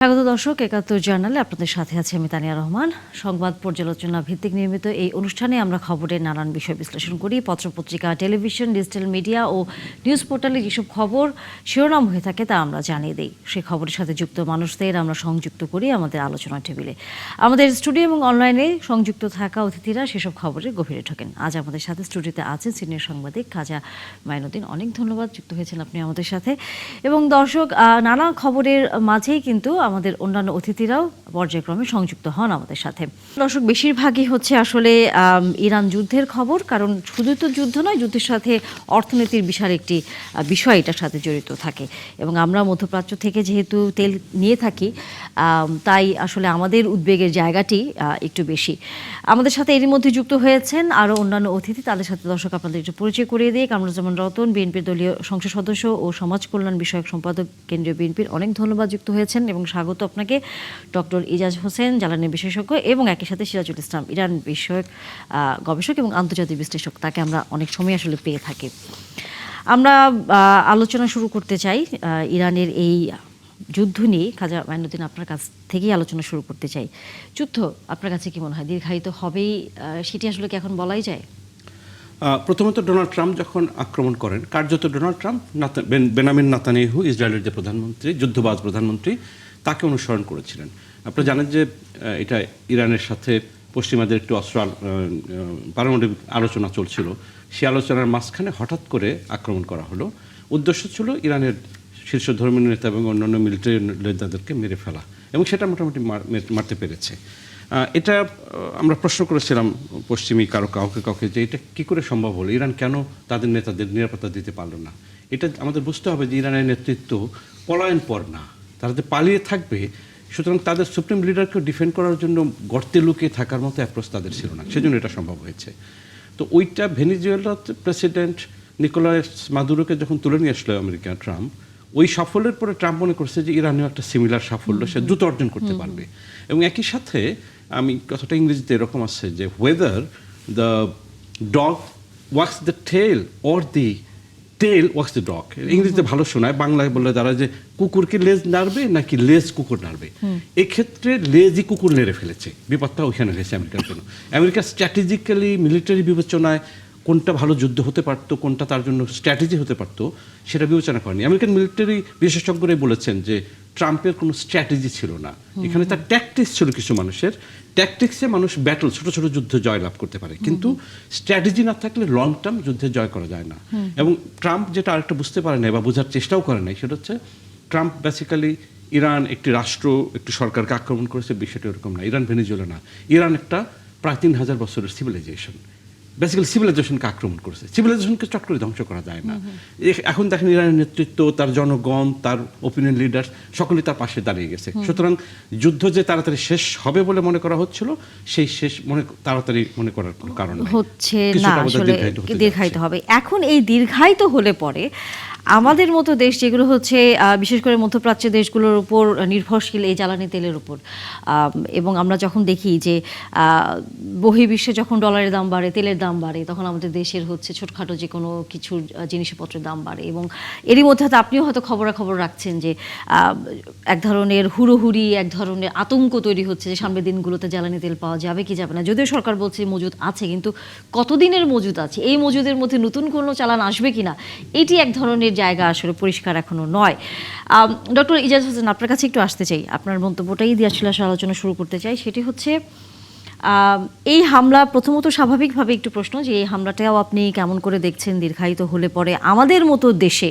স্বাগত দর্শক, ৭১ জার্নালে আপনাদের সাথে আছে আমি তানিয়া রহমান। সংবাদ পর্যালোচনা ভিত্তিক নিয়মিত এই অনুষ্ঠানে আমরা খবরের নানান বিষয় বিশ্লেষণ করি। পত্রপত্রিকা, টেলিভিশন, ডিজিটাল মিডিয়া ও নিউজ পোর্টালে যেসব খবর শিরোনাম হয়ে থাকে তা আমরা জানিয়ে দিই। সেই খবরের সাথে যুক্ত মানুষদের আমরা সংযুক্ত করি আমাদের আলোচনা টেবিলে। আমাদের স্টুডিও এবং অনলাইনে সংযুক্ত থাকা অতিথিরা সেসব খবরের গভীরে ঢোকেন। আজ আমাদের সাথে স্টুডিওতে আছেন সিনিয়র সাংবাদিক খাজা মাইনুদ্দিন। অনেক ধন্যবাদ, যুক্ত হয়েছেন আপনি আমাদের সাথে। এবং দর্শক, নানা খবরের মাঝেই কিন্তু আমাদের অন্যান্য অতিথিরাও পর্যায়ক্রমে সংযুক্ত হন আমাদের সাথে। দর্শক, বেশিরভাগই হচ্ছে আসলে ইরান যুদ্ধের খবর, কারণ শুধু তো যুদ্ধ নয়, যুদ্ধের সাথে অর্থনীতির বিশাল একটি বিষয় এটার সাথে জড়িত থাকে। এবং আমরা মধ্যপ্রাচ্য থেকে যেহেতু তেল নিয়ে থাকি, তাই আসলে আমাদের উদ্বেগের জায়গাটি একটু বেশি। আমাদের সাথে এরই মধ্যে যুক্ত হয়েছেন আরও অন্যান্য অতিথি, তাদের সাথে দর্শক আপনাদের একটু পরিচয় করিয়ে দিয়ে। কামরুজ্জামান রতন, বিএনপির দলীয় সংসদ সদস্য ও সমাজ কল্যাণ বিষয়ক সম্পাদক, কেন্দ্রীয় বিএনপির, অনেক ধন্যবাদ, যুক্ত হয়েছেন এবং স্বাগত আপনাকে। ডক্টর ইজাজ হোসেন, জ্বালানি বিশেষজ্ঞ, এবং একই সাথে সিরাজুল ইসলাম, ইরান বিষয়ক গবেষক এবং আন্তর্জাতিক বিশ্লেষক, তাকে আমরা অনেক সময় আসলে পেয়ে থাকি। আমরা আলোচনা শুরু করতে চাই ইরানের এই যুদ্ধ নিয়ে। খাজা মাইনুদ্দিন, আপনার কাছ থেকেই আলোচনা শুরু করতে চাই। যুদ্ধ আপনার কাছে কি মনে হয় দীর্ঘায়িত হবেই, সেটি আসলে কি এখন বলাই যায়? প্রথমত ডোনাল্ড ট্রাম্প যখন আক্রমণ করেন, কার্যত ডোনাল্ড ট্রাম্প বেনামিন নেতানিয়াহু, ইসরায়েলের যে প্রধানমন্ত্রী, যুদ্ধবাজ প্রধানমন্ত্রী, তাকে অনুসরণ করেছিলেন। আপনারা জানেন যে এটা ইরানের সাথে পশ্চিমাদের একটু পারমাণবিক আলোচনা চলছিল। সেই আলোচনার মাঝখানে হঠাৎ করে আক্রমণ করা হলো। উদ্দেশ্য ছিল ইরানের শীর্ষ ধর্মীয় নেতা এবং অন্যান্য মিলিটারি নেতাদেরকে মেরে ফেলা, এবং সেটা মোটামুটি মারতে পেরেছে। এটা আমরা প্রশ্ন করেছিলাম পশ্চিমী কাউকে যে এটা কী করে সম্ভব হলো, ইরান কেন তাদের নেতাদের নিরাপত্তা দিতে পারলো না। এটা আমাদের বুঝতে হবে যে ইরানের নেতৃত্ব পলায়ন পর না, তারা যে পালিয়ে থাকবে, সুতরাং তাদের সুপ্রিম লিডারকে ডিফেন্ড করার জন্য গর্তে লুকিয়ে থাকার মতো অ্যাপ্রোচ তাদের ছিল না, সেজন্য এটা সম্ভব হয়েছে। তো ওইটা ভেনিজুয়েলাতে প্রেসিডেন্ট নিকোলাস মাদুরোকে যখন তুলে নিয়ে আসলো আমেরিকা ট্রাম্প, ওই সাফল্যের পরে ট্রাম্প মনে করছে যে ইরানেও একটা সিমিলার সাফল্য সে দ্রুত অর্জন করতে পারবে। এবং একই সাথে আমি কথাটা ইংরেজিতে এরকম আছে যে whether the dog wags the tail or the tail wags the dog, ইংরেজিতে ভালো শোনায়, বাংলায় বললে তারা যে কুকুরকে লেজ নাড়বে নাকি লেজ কুকুর নাড়বে। এক্ষেত্রে লেজই কুকুর নেড়ে ফেলেছে, বিপদটা ওইখানে হয়েছে আমেরিকার জন্য। আমেরিকা স্ট্র্যাটেজিক্যালি মিলিটারি বিবেচনায় কোনটা ভালো যুদ্ধ হতে পারতো, কোনটা তার জন্য স্ট্র্যাটেজি হতে পারতো, সেটা বিবেচনা করেনি। আমেরিকান মিলিটারি বিশেষজ্ঞরাই বলেছেন যে ট্রাম্পের কোনো স্ট্র্যাটেজি ছিল না, এখানে তার ট্যাকটিক্স ছিল। কিছু মানুষের ট্যাকটিক্সে মানুষ ব্যাটল, ছোট ছোট যুদ্ধে জয়লাভ করতে পারে, কিন্তু স্ট্র্যাটেজি না থাকলে লং টার্ম যুদ্ধে জয় করা যায় না। এবং ট্রাম্প যেটা আরেকটা বুঝতে পারে নাই বা বোঝার চেষ্টাও করে নাই, সেটা হচ্ছে ট্রাম্প বেসিক্যালি ইরান একটি রাষ্ট্র, একটি সরকারকে আক্রমণ করেছে, বিষয়টা এরকম না। ইরান ভেনিজুয়েলা না, ইরান একটা প্রায় ৩,০০০ বছরের সিভিলাইজেশন, বেসিক্যালি সিভিলাইজেশনকে আক্রমণ করেছে। সিভিলাইজেশনকে চট করে ধ্বংস করা যায় না। এখন দেখেন ইরানের নেতৃত্ব, তার জনগণ, তার ওপিনিয়ন লিডার সকলেই তার পাশে দাঁড়িয়ে গেছে। সুতরাং যুদ্ধ যে তাড়াতাড়ি শেষ হবে বলে মনে করা হচ্ছিল, সেই শেষ তাড়াতাড়ি মনে করার কোনো কারণ হচ্ছে না, আসলে দীর্ঘায়িত হবে। এখন এই দীর্ঘায়িত হলে পরে আমাদের মতো দেশ যেগুলো হচ্ছে বিশেষ করে মধ্যপ্রাচ্যের দেশগুলোর উপর নির্ভরশীল এই জ্বালানি তেলের উপর, এবং আমরা যখন দেখি যে বহির্বিশ্বে যখন ডলারের দাম বাড়ে, তেলের দাম বাড়ে, তখন আমাদের দেশের হচ্ছে ছোটখাটো যে কোনো কিছু জিনিসপত্রের দাম বাড়ে। এবং এরই মধ্যে হয়তো আপনিও হয়তো খবরাখবর রাখছেন যে এক ধরনের হুড়োহুড়ি, এক ধরনের আতঙ্ক তৈরি হচ্ছে যে সামনের দিনগুলোতে জ্বালানি তেল পাওয়া যাবে কি যাবে না। যদিও সরকার বলছে মজুদ আছে, কিন্তু কতদিনের মজুদ আছে, এই মজুদের মধ্যে নতুন কোনো চালান আসবে কিনা, এটি এক ধরনের জায়গা আসলে পরিষ্কার এখনো নয়। ডক্টর ইজাজ হোসেন, আপনার কাছে একটু আসতে চাই, আপনার মন্তব্যটাই দিয়ে আসলে আলোচনা শুরু করতে চাই। সেটি হচ্ছে এই হামলা, প্রথমত স্বাভাবিকভাবে একটু প্রশ্ন যে এই হামলাটাও আপনি কেমন করে দেখছেন দীর্ঘায়িত হলে পরে আমাদের মতো দেশে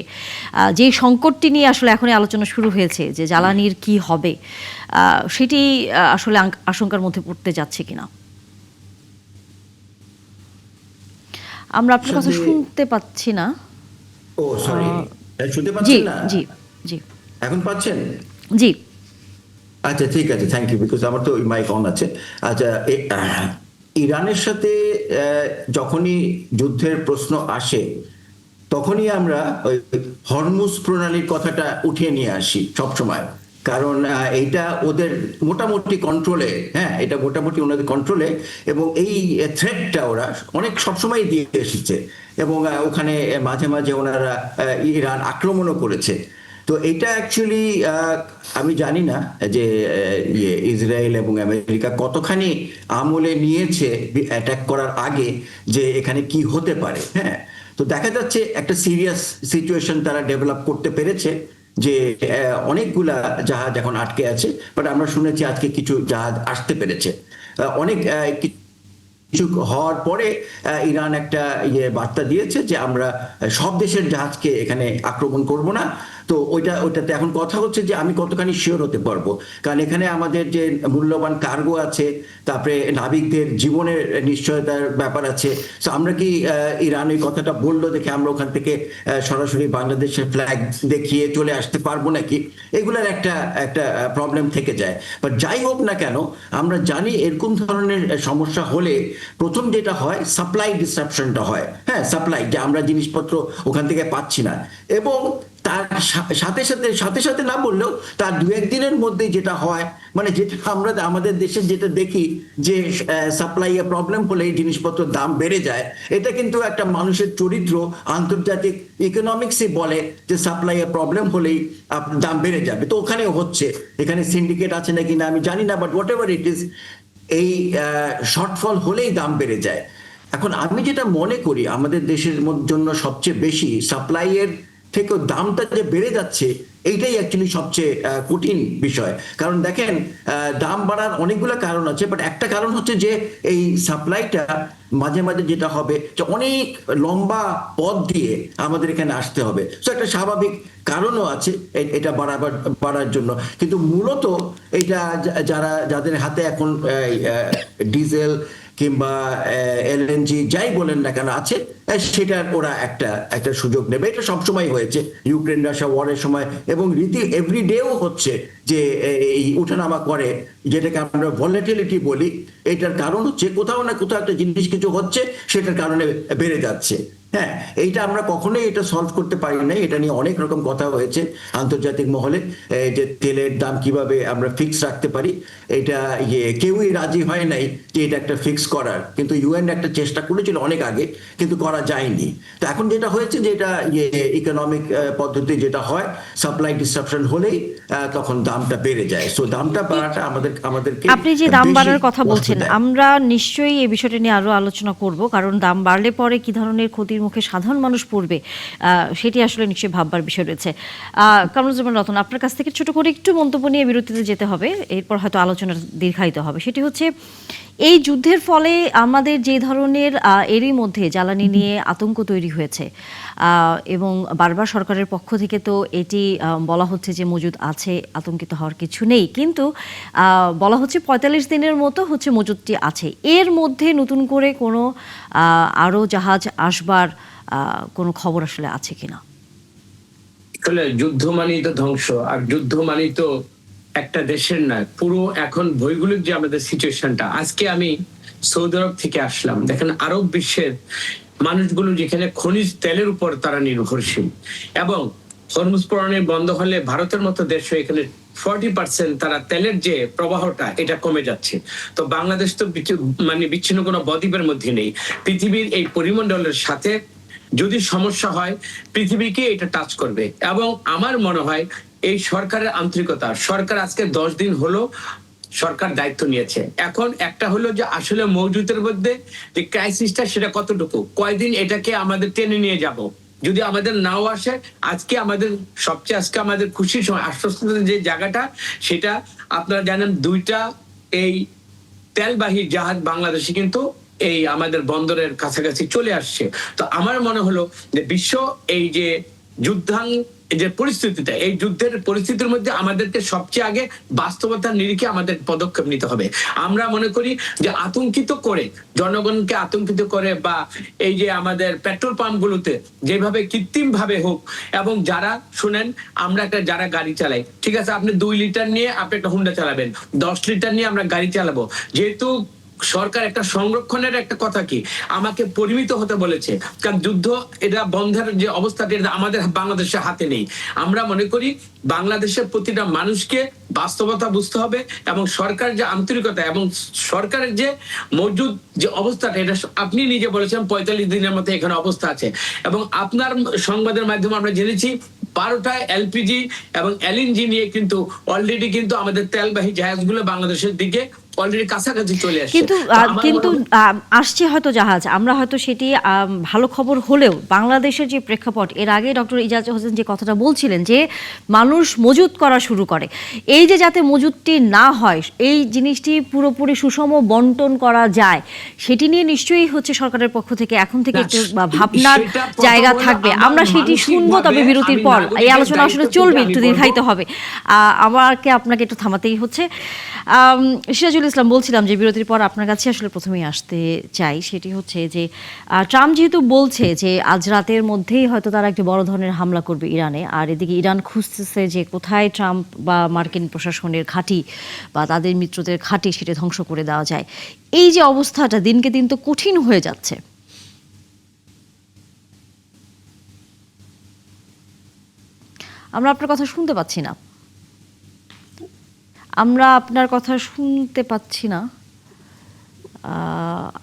যে সংকটটি নিয়ে আসলে এখনই আলোচনা শুরু হয়েছে যে জ্বালানির কি হবে, সেটি আসলে আশঙ্কার মধ্যে পড়তে যাচ্ছে কিনা? আমরা আপনার কথা শুনতে পাচ্ছি না। ও সরি, শুনতে পাচ্ছেন না? জি জি, এখন পাচ্ছেন? জি আচ্ছা, ঠিক আছে, থ্যাংক ইউ, বিকজ আমার তো মাইক অন আছে। আচ্ছা, ইরানের সাথে যখনই যুদ্ধের প্রশ্ন আসে, তখনই আমরা ওই হরমুজ প্রণালীর কথাটা উঠিয়ে নিয়ে আসি সবসময়, কারণ এইটা ওদের মোটামুটি কন্ট্রোলে। হ্যাঁ, এটা মোটামুটি ওনাদের কন্ট্রোলে, এবং এই থ্রেটটা ওরা অনেক সবসময় দিয়ে এসেছে, এবং ওখানে মাঝে মাঝে ওনারা ইরান আক্রমণও করেছে। তো এটা অ্যাকচুয়ালি আমি জানি না যে ইসরায়েল এবং আমেরিকা কতখানি আমলে নিয়েছে অ্যাটাক করার আগে যে এখানে কি হতে পারে। হ্যাঁ, তো দেখা যাচ্ছে একটা সিরিয়াস সিচুয়েশন তারা ডেভেলপ করতে পেরেছে, যে অনেকগুলা জাহাজ এখন আটকে আছে, বাট আমরা শুনেছি আজকে কিছু জাহাজ আসতে পেরেছে। অনেক কিছু হওয়ার পরে ইরান একটা বার্তা দিয়েছে যে আমরা সব দেশের জাহাজকে এখানে আক্রমণ করব না। তো ওইটাতে এখন কথা হচ্ছে যে আমি কতখানি শিওর হতে পারবো, কারণ এখানে আমাদের যে মূল্যবান কার্গো আছে, তারপরে নাবিকদের জীবনের নিশ্চয়তার ব্যাপার আছে। তো আমরা কি ইরান এই কথাটা বললো দেখে আমরা ওখান থেকে সরাসরি বাংলাদেশের ফ্ল্যাগ দেখিয়ে চলে আসতে পারবো নাকি, এগুলোর একটা একটা প্রবলেম থেকে যায়। বাট যাই হোক না কেন, আমরা জানি এরকম ধরনের সমস্যা হলে প্রথম যেটা হয় সাপ্লাই ডিসরাপশনটা হয়। হ্যাঁ, সাপ্লাই, যে আমরা জিনিসপত্র ওখান থেকে পাচ্ছি না, এবং তার সাথে সাথে না বললেও তার 2-1 দিনের মধ্যে যেটা হয়, মানে যেটা আমরা আমাদের দেশে যেটা দেখি যে সাপ্লাই এ প্রবলেম হলে জিনিসপত্র দাম বেড়ে যায়, এটা কিন্তু একটা মানুষের চরিত্র। আন্তর্জাতিক ইকোনমিক্সই বলে যে সাপ্লাই এ প্রবলেম হলেই দাম বেড়ে যাবে। তো ওখানে হচ্ছে, এখানে সিন্ডিকেট আছে নাকি না আমি জানি না, but what ever it is, এই শর্টফল হলেই দাম বেড়ে যায়। এখন আমি যেটা মনে করি আমাদের দেশের জন্য সবচেয়ে বেশি সাপ্লাইয়ের থেকেও দামটা যে বেড়ে যাচ্ছে, এইটাই অ্যাকচুয়ালি সবচেয়ে কঠিন বিষয়। কারণ দেখেন, দাম বাড়ার অনেকগুলো কারণ আছে, বাট একটা কারণ হচ্ছে যে এই সাপ্লাইটা মাঝে মাঝে যেটা হবে যে অনেক লম্বা পথ দিয়ে আমাদের এখানে আসতে হবে। তো একটা স্বাভাবিক কারণও আছে এটা বাড়ার জন্য, কিন্তু মূলত এটা যাদের হাতে এখন ডিজেল কিংবা এলএনজি যাই বলেন না কেন আছে, সেটার ওরা একটা সুযোগ নেবে। এটা সবসময় হয়েছে, ইউক্রেন রাশিয়া ওয়ারের সময়, এবং এভরিডেও হচ্ছে যে এই উঠানামা করে, যেটাকে আমরা ভলাটিলিটি বলি। এটার কারণ হচ্ছে কোথাও না কোথাও একটা জিনিস কিছু হচ্ছে, সেটার কারণে বেড়ে যাচ্ছে। হ্যাঁ, এইটা আমরা কখনোই এটা সলভ করতে পারি না। এটা নিয়ে অনেক রকম কথা হয়েছে আন্তর্জাতিক মহলে, যে তেলের দাম কিভাবে আমরা ফিক্স রাখতে পারি। এটা কেউই রাজি হয় নাই যে এটা একটা ফিক্স করার, কিন্তু ইউএন একটা চেষ্টা করেছিল অনেক আগে, কিন্তু করা যায়নি। তো এখন যেটা হয়েছে যে এটা ইকোনমিক পদ্ধতি যেটা হয়, সাপ্লাই ডিসরাপশন হলেই তখন দামটা বেড়ে যায়। সো দামটা বাড়াটা আমাদেরকে, আপনি যে দাম বাড়ার কথা বলছেন, আমরা নিশ্চয়ই এই বিষয়টা নিয়ে আরো আলোচনা করব, কারণ দাম বাড়লে পরে কি ধরনের ক্ষতির মুখে সাধারণ মানুষ পড়বে সেটি আসলে নিশ্চয়ই ভাববার বিষয় রয়েছে। কামরুজ্জামান রতন, আপনার কাছ থেকে ছোট করে একটু মন্তব্য নিয়ে বিরতিতে যেতে হবে, এরপর হয়তো আলোচনা দীর্ঘায়িত হবে। সেটি হচ্ছে, এই যুদ্ধের ফলে আমাদের যে ধরনের এরই মধ্যে জ্বালানি নিয়ে আতঙ্ক তৈরি হয়েছে, এবং বারবার সরকারের পক্ষ থেকে তো এটি বলা হচ্ছে যে মজুদ আছে, আতঙ্কিত হওয়ার কিছু নেই, কিন্তু বলা হচ্ছে 45 দিনের মতো হচ্ছে মজুদটি আছে। এর মধ্যে নতুন করে কোনো আরও জাহাজ আসবার কোনো খবর আসলে আছে কিনা? আসলে যুদ্ধ মানেই তো ধ্বংস, আর যুদ্ধ মানেই তো একটা দেশের না, পুরো এখন ভৌগোলিক যে আমাদের সিচুয়েশনটা। আজকে আমি সৌদি আরব থেকে আসলাম, দেখেন আরব বিশ্বের মানুষগুলো যেখানে খনিজ তেলের উপর তারা নির্ভরশীল, এবং হরমুজ প্রণালী বন্ধ হলে ভারতের মতো দেশ এখানে 40% তারা তেলের যে প্রবাহটা এটা কমে যাচ্ছে। তো বাংলাদেশ তো মানে বিচ্ছিন্ন কোনো বদ্বীপের মধ্যে নেই, পৃথিবীর এই পরিমণ্ডলের সাথে যদি সমস্যা হয় পৃথিবীকে এটা টাচ করবে। এবং আমার মনে হয় এই সরকারের আন্তরিকতা, সরকার আজকে 10 দিন হলো সরকার দায়িত্ব নিয়েছে। এখন একটা হলো যে আসলে মজুদের মধ্যে যে ক্রাইসিসটা সেটা কতটুকু, কয়দিন এটাকে আমাদের টেনে নিয়ে যাব। যদি আমাদের নাও আসে, আজকে আমাদের সবচেয়ে আজকে আমাদের খুশির সময়, আশ্বস্ততার যে জায়গাটা, সেটা আপনারা জানেন 2টা এই তেলবাহী জাহাজ বাংলাদেশে কিন্তু এই আমাদের বন্দরের কাছাকাছি চলে আসছে। তো আমার মনে হলো যে বিশ্ব এই যে যে পরিস্থিতিটা, এই যুদ্ধের পরিস্থিতির মধ্যে আমাদেরকে সবচেয়ে আগে বাস্তবতার নিরিখে আমাদের পদক্ষেপ নিতে হবে। আমরা মনে করি যে আতঙ্কিত করে, জনগণকে আতঙ্কিত করে, বা এই যে আমাদের পেট্রোল পাম্পগুলোতে যেভাবে কৃত্রিম ভাবে হোক, এবং যারা শুনেন আমরা যারা গাড়ি চালাই, ঠিক আছে, আপনি 2 লিটার নিয়ে আপনি একটা হুন্ডা চালাবেন, 10 লিটার নিয়ে আমরা গাড়ি চালাবো, যেহেতু সরকার একটা সংরক্ষণের একটা কথা কি আমাকে পরিমিত হতে বলেছে, কারণ যুদ্ধ এটা বন্ধের যে অবস্থাটা এটা আমাদের বাংলাদেশের হাতে নেই। আমরা মনে করি বাংলাদেশের প্রতিটা মানুষকে বাস্তবতা বুঝতে হবে, এবং সরকার যে আন্তরিকতা এবং সরকারের যে মজুদ যে অবস্থাটা, এটা আপনি নিজে বলেছেন 45 দিনের মধ্যে এখানে অবস্থা আছে। এবং আপনার সংবাদের মাধ্যমে আমরা জেনেছি 12টা এলপিজি এবং এলএনজি নিয়ে কিন্তু অলরেডি কিন্তু আমাদের তেলবাহী জাহাজগুলো বাংলাদেশের দিকে অলরেডি কাছাকাছি চলে আসছে। কিন্তু কিন্তু আসছে হয়তো জাহাজ, আমরা হয়তো সেটি ভালো খবর হলেও বাংলাদেশের যে প্রেক্ষাপট, এর আগে ডক্টর ইজাজ হোসেন যে কথাটা বলছিলেন যে মানুষ মজুত করা শুরু করে, এই যে যাতে মজুতটি না হয়, এই জিনিসটি পুরোপুরি সুষম বন্টন করা যায়, সেটি নিয়ে নিশ্চয়ই হচ্ছে সরকারের পক্ষ থেকে এখন থেকে একটু ভাবনার জায়গা থাকবে। আমরা সেটি শুনবো, তবে বিরতির পর। এই আলোচনা আসলে চলবে, একটু দীর্ঘায়িত হবে। আমাকে আপনাকে একটু থামাতেই হচ্ছে। সিরাজুল ইসলাম, বলছিলাম যে বিরতির পর আপনার কাছে আসলে প্রথমেই আসতে চাই, সেটি হচ্ছে যে ট্রাম্প যেহেতু বলছে যে আজ রাতের মধ্যেই হয়তো তারা একটি বড় ধরনের হামলা করবে ইরানে, আর এদিকে ইরান খুঁজতেছে যে কোথায় ট্রাম্প বা মার্কিন প্রশাসনের ঘাঁটি বা তাদের মিত্রদের ঘাঁটি সেটা ধ্বংস করে দেওয়া যায়। এই যে অবস্থাটা দিনকে দিন তো কঠিন হয়ে যাচ্ছে। আমরা আপনার কথা শুনতে পাচ্ছি না। আমরা আপনার কথা শুনতে পাচ্ছি না।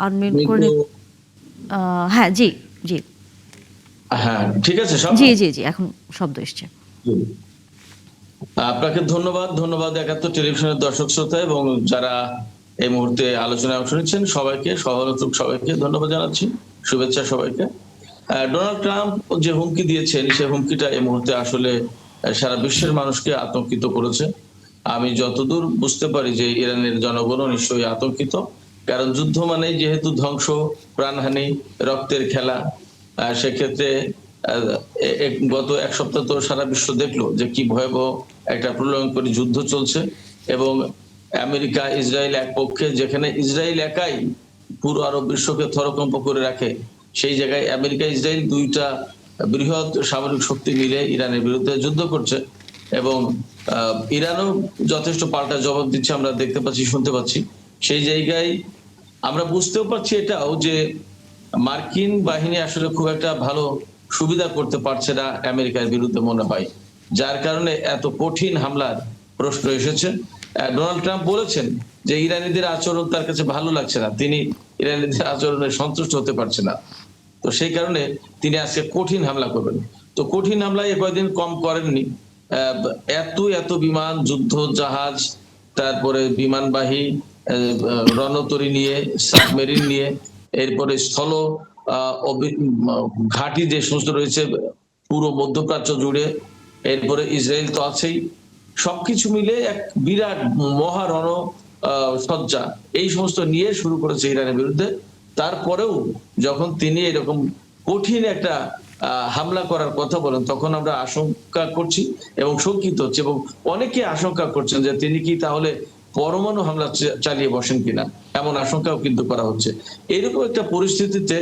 আনমিউট করে। হ্যাঁ, জি জি। হ্যাঁ, ঠিক আছে। জি জি জি, এখন শব্দ এসছে। আপনাকে ধন্যবাদ 71 টেলিভিশনের দর্শক শ্রোতা এবং যারা এই মুহূর্তে আলোচনায় অংশ নিচ্ছেন সবাইকে, সহালোচক সবাইকে ধন্যবাদ জানাচ্ছি, শুভেচ্ছা সবাইকে। ডোনাল্ড ট্রাম্প যে হুমকি দিয়েছেন, সেই হুমকিটা এই মুহূর্তে আসলে সারা বিশ্বের মানুষকে আতঙ্কিত করেছে। আমি যতদূর বুঝতে পারি যে ইরানের জনগণও নিশ্চয়ই আতঙ্কিত, কারণ যুদ্ধ মানেই যেহেতু ধ্বংস, প্রাণহানি, রক্তের খেলা। সেক্ষেত্রে গত এক সপ্তাহ তো সারা বিশ্ব দেখলো যে কি ভয়াবহ একটা প্রলয়ঙ্করী যুদ্ধ চলছে, এবং আমেরিকা ইসরায়েল এক পক্ষে, যেখানে ইসরায়েল একাই পুরো আরব বিশ্বকে থরকম্প করে রাখে, সেই জায়গায় আমেরিকা ইসরায়েল দুইটা বৃহৎ সামরিক শক্তি মিলে ইরানের বিরুদ্ধে যুদ্ধ করছে, এবং ইরানও যথেষ্ট পাল্টা জবাব দিচ্ছে, আমরা দেখতে পাচ্ছি, শুনতে পাচ্ছি। সেই জায়গায় আমরা বুঝতেও পারছি এটাও যে মার্কিন বাহিনী আসলে খুব একটা ভালো সুবিধা করতে পারছে না আমেরিকার বিরুদ্ধে মনে হয়, যার কারণে এত কঠিন হামলার প্রশ্ন এসেছে। ডোনাল্ড ট্রাম্প বলেছেন যে ইরানিদের আচরণ তার কাছে ভালো লাগছে না, তিনি ইরানিদের আচরণে সন্তুষ্ট হতে পারছে না, তো সেই কারণে তিনি আজকে কঠিন হামলা করবেন। তো কঠিন হামলায় কয়েকদিন কম করেননি, এত বিমান, যুদ্ধ জাহাজ, তারপরে বিমানবাহী রণতরী নিয়ে, সাবমেরিন নিয়ে, এরপরে স্থল ঘাঁটি যে সমস্ত রয়েছে পুরো মধ্যপ্রাচ্য জুড়ে, এরপরে ইসরায়েল তো আছেই, সবকিছু মিলে এক বিরাট মহারণ সজ্জা এই সমস্ত নিয়ে শুরু করেছে ইরানের বিরুদ্ধে। তারপরেও যখন তিনি এরকম কঠিন একটা হামলা করার কথা বলেন, তখন আমরা আশঙ্কা করছি এবং শঙ্কিত হচ্ছে, এবং অনেকে আশঙ্কা করছেন যে তিনি কি তাহলে পরমাণু হামলা চালিয়ে বসেন কিনা, এমন আশঙ্কাও কিন্তু করা হচ্ছে। এরকম একটা পরিস্থিতিতে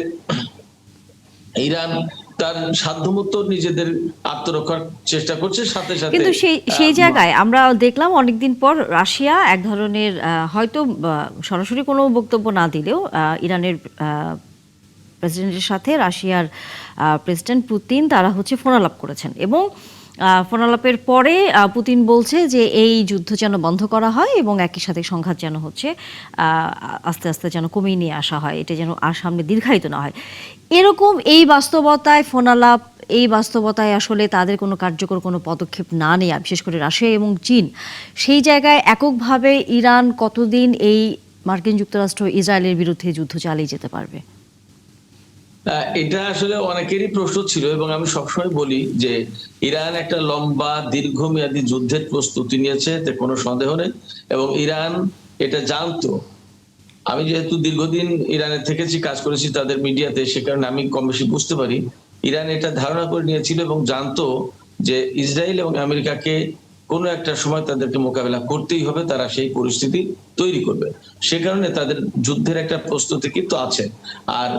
ইরান তার সাধ্যমতো নিজেদের আত্মরক্ষার চেষ্টা করছে, সাথে সাথে কিন্তু সেই জায়গায় আমরা দেখলাম অনেকদিন পর রাশিয়া এক ধরনের হয়তো সরাসরি কোনো বক্তব্য না দিলেও ইরানের প্রেসিডেন্টের সাথে রাশিয়ার প্রেসিডেন্ট পুতিন তারা হচ্ছে ফোনালাপ করেছেন, এবং ফোনালাপের পরে পুতিন বলছে যে এই যুদ্ধ যেন বন্ধ করা হয় এবং একই সাথে সংঘাত যেন হচ্ছে আস্তে আস্তে যেন কমিয়ে নিয়ে আসা হয়, এটা যেন আর সামনে দীর্ঘায়িত না হয়। এরকম এই বাস্তবতায় ফোনালাপ, এই বাস্তবতায় আসলে তাদের কোনো কার্যকর কোনো পদক্ষেপ না নেওয়া, বিশেষ করে রাশিয়া এবং চীন, সেই জায়গায় এককভাবে ইরান কতদিন এই মার্কিন যুক্তরাষ্ট্র ইসরায়েলের বিরুদ্ধে যুদ্ধ চালিয়ে যেতে পারবে? এটা আসলে অনেকেরই প্রশ্ন ছিল, এবং আমি সবসময় বলি যে ইরান একটা লম্বা দীর্ঘমেয়াদী যুদ্ধের প্রস্তুতি নিয়েছে, এতে কোনো সন্দেহ নেই, এবং ইরান এটা জানতো। আমি যেহেতু দীর্ঘদিন ইরানে থেকেছি, কাজ করেছি তাদের মিডিয়াতে, সে কারণে আমি কম বেশি বুঝতে পারি। ইরান এটা ধারণা করে নিয়েছিল এবং জানতো যে ইসরায়েল এবং আমেরিকাকে কোনো একটা সময় তাদেরকে মোকাবেলা করতেই হবে, তারা সেই পরিস্থিতি তৈরি করবে। সে কারণে তাদের যুদ্ধের একটা প্রস্তুতি কিন্তু আছে, আর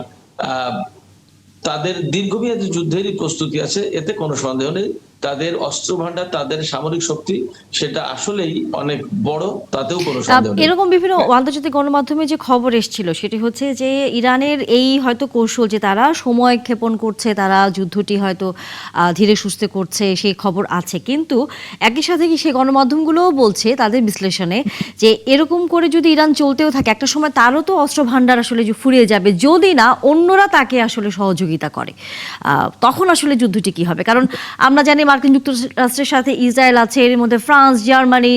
তাদের দীর্ঘমেয়াদী যুদ্ধেরই প্রস্তুতি আছে, এতে কোনো সন্দেহ নেই। তাদের অস্ত্র ভান্ডার, তাদের সামরিক শক্তি, সেটা আসলেই অনেক বড়, তাতেও কোনো সন্দেহ নেই। এরকম বিভিন্ন আন্তর্জাতিক গণমাধ্যমে যে খবর এসেছিল সেটি হচ্ছে যে ইরানের এই হয়তো কৌশল যে তারা সময় ক্ষেপণ করছে, তারা যুদ্ধটি হয়তো ধীরে সুস্থে করছে, সেই খবর আছে, কিন্তু একই সাথে কি সেই গণমাধ্যমগুলোও বলছে তাদের বিশ্লেষণে যে এরকম করে যদি ইরান চলতেও থাকে একটা সময় তারও তো অস্ত্র ভান্ডার আসলে যে ফুরিয়ে যাবে, যদি না অন্যরা তাকে আসলে সহযোগিতা করে, তখন আসলে যুদ্ধটি কি হবে? কারণ আমরা জানি মার্কিন যুক্তরাষ্ট্রের সাথে ইসরায়েল আছে, এর মধ্যে ফ্রান্স, জার্মানি,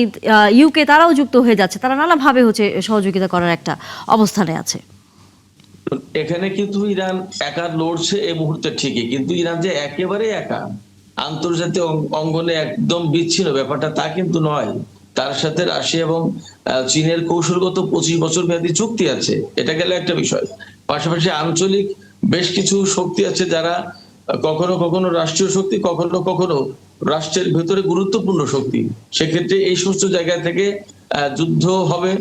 ইউকে তারাও যুক্ত হয়ে যাচ্ছে, তারা নানাভাবে হচ্ছে সহযোগিতা করার একটা অবস্থানে আছে। এখানে কিন্তু ইরান একা লড়ছে এই মুহূর্তে ঠিকই, কিন্তু ইরান যে একেবারে একা আন্তর্জাতিক অঙ্গনে একদম বিচ্ছিন্ন ব্যাপারটা তা কিন্তু নয়। তার সাথে রাশিয়া এবং চীনের কৌশলগত 25 বছর মেয়াদী চুক্তি আছে, এটা গেল একটা বিষয়। পাশাপাশি আঞ্চলিক বেশ কিছু শক্তি আছে যারা কখনো কখনো রাষ্ট্রীয় শক্তি, কখনো কখনো রাষ্ট্রের ভেতরে গুরুত্বপূর্ণ শক্তি। সেক্ষেত্রে এই সমস্ত জায়গা থেকে যুদ্ধ হবে,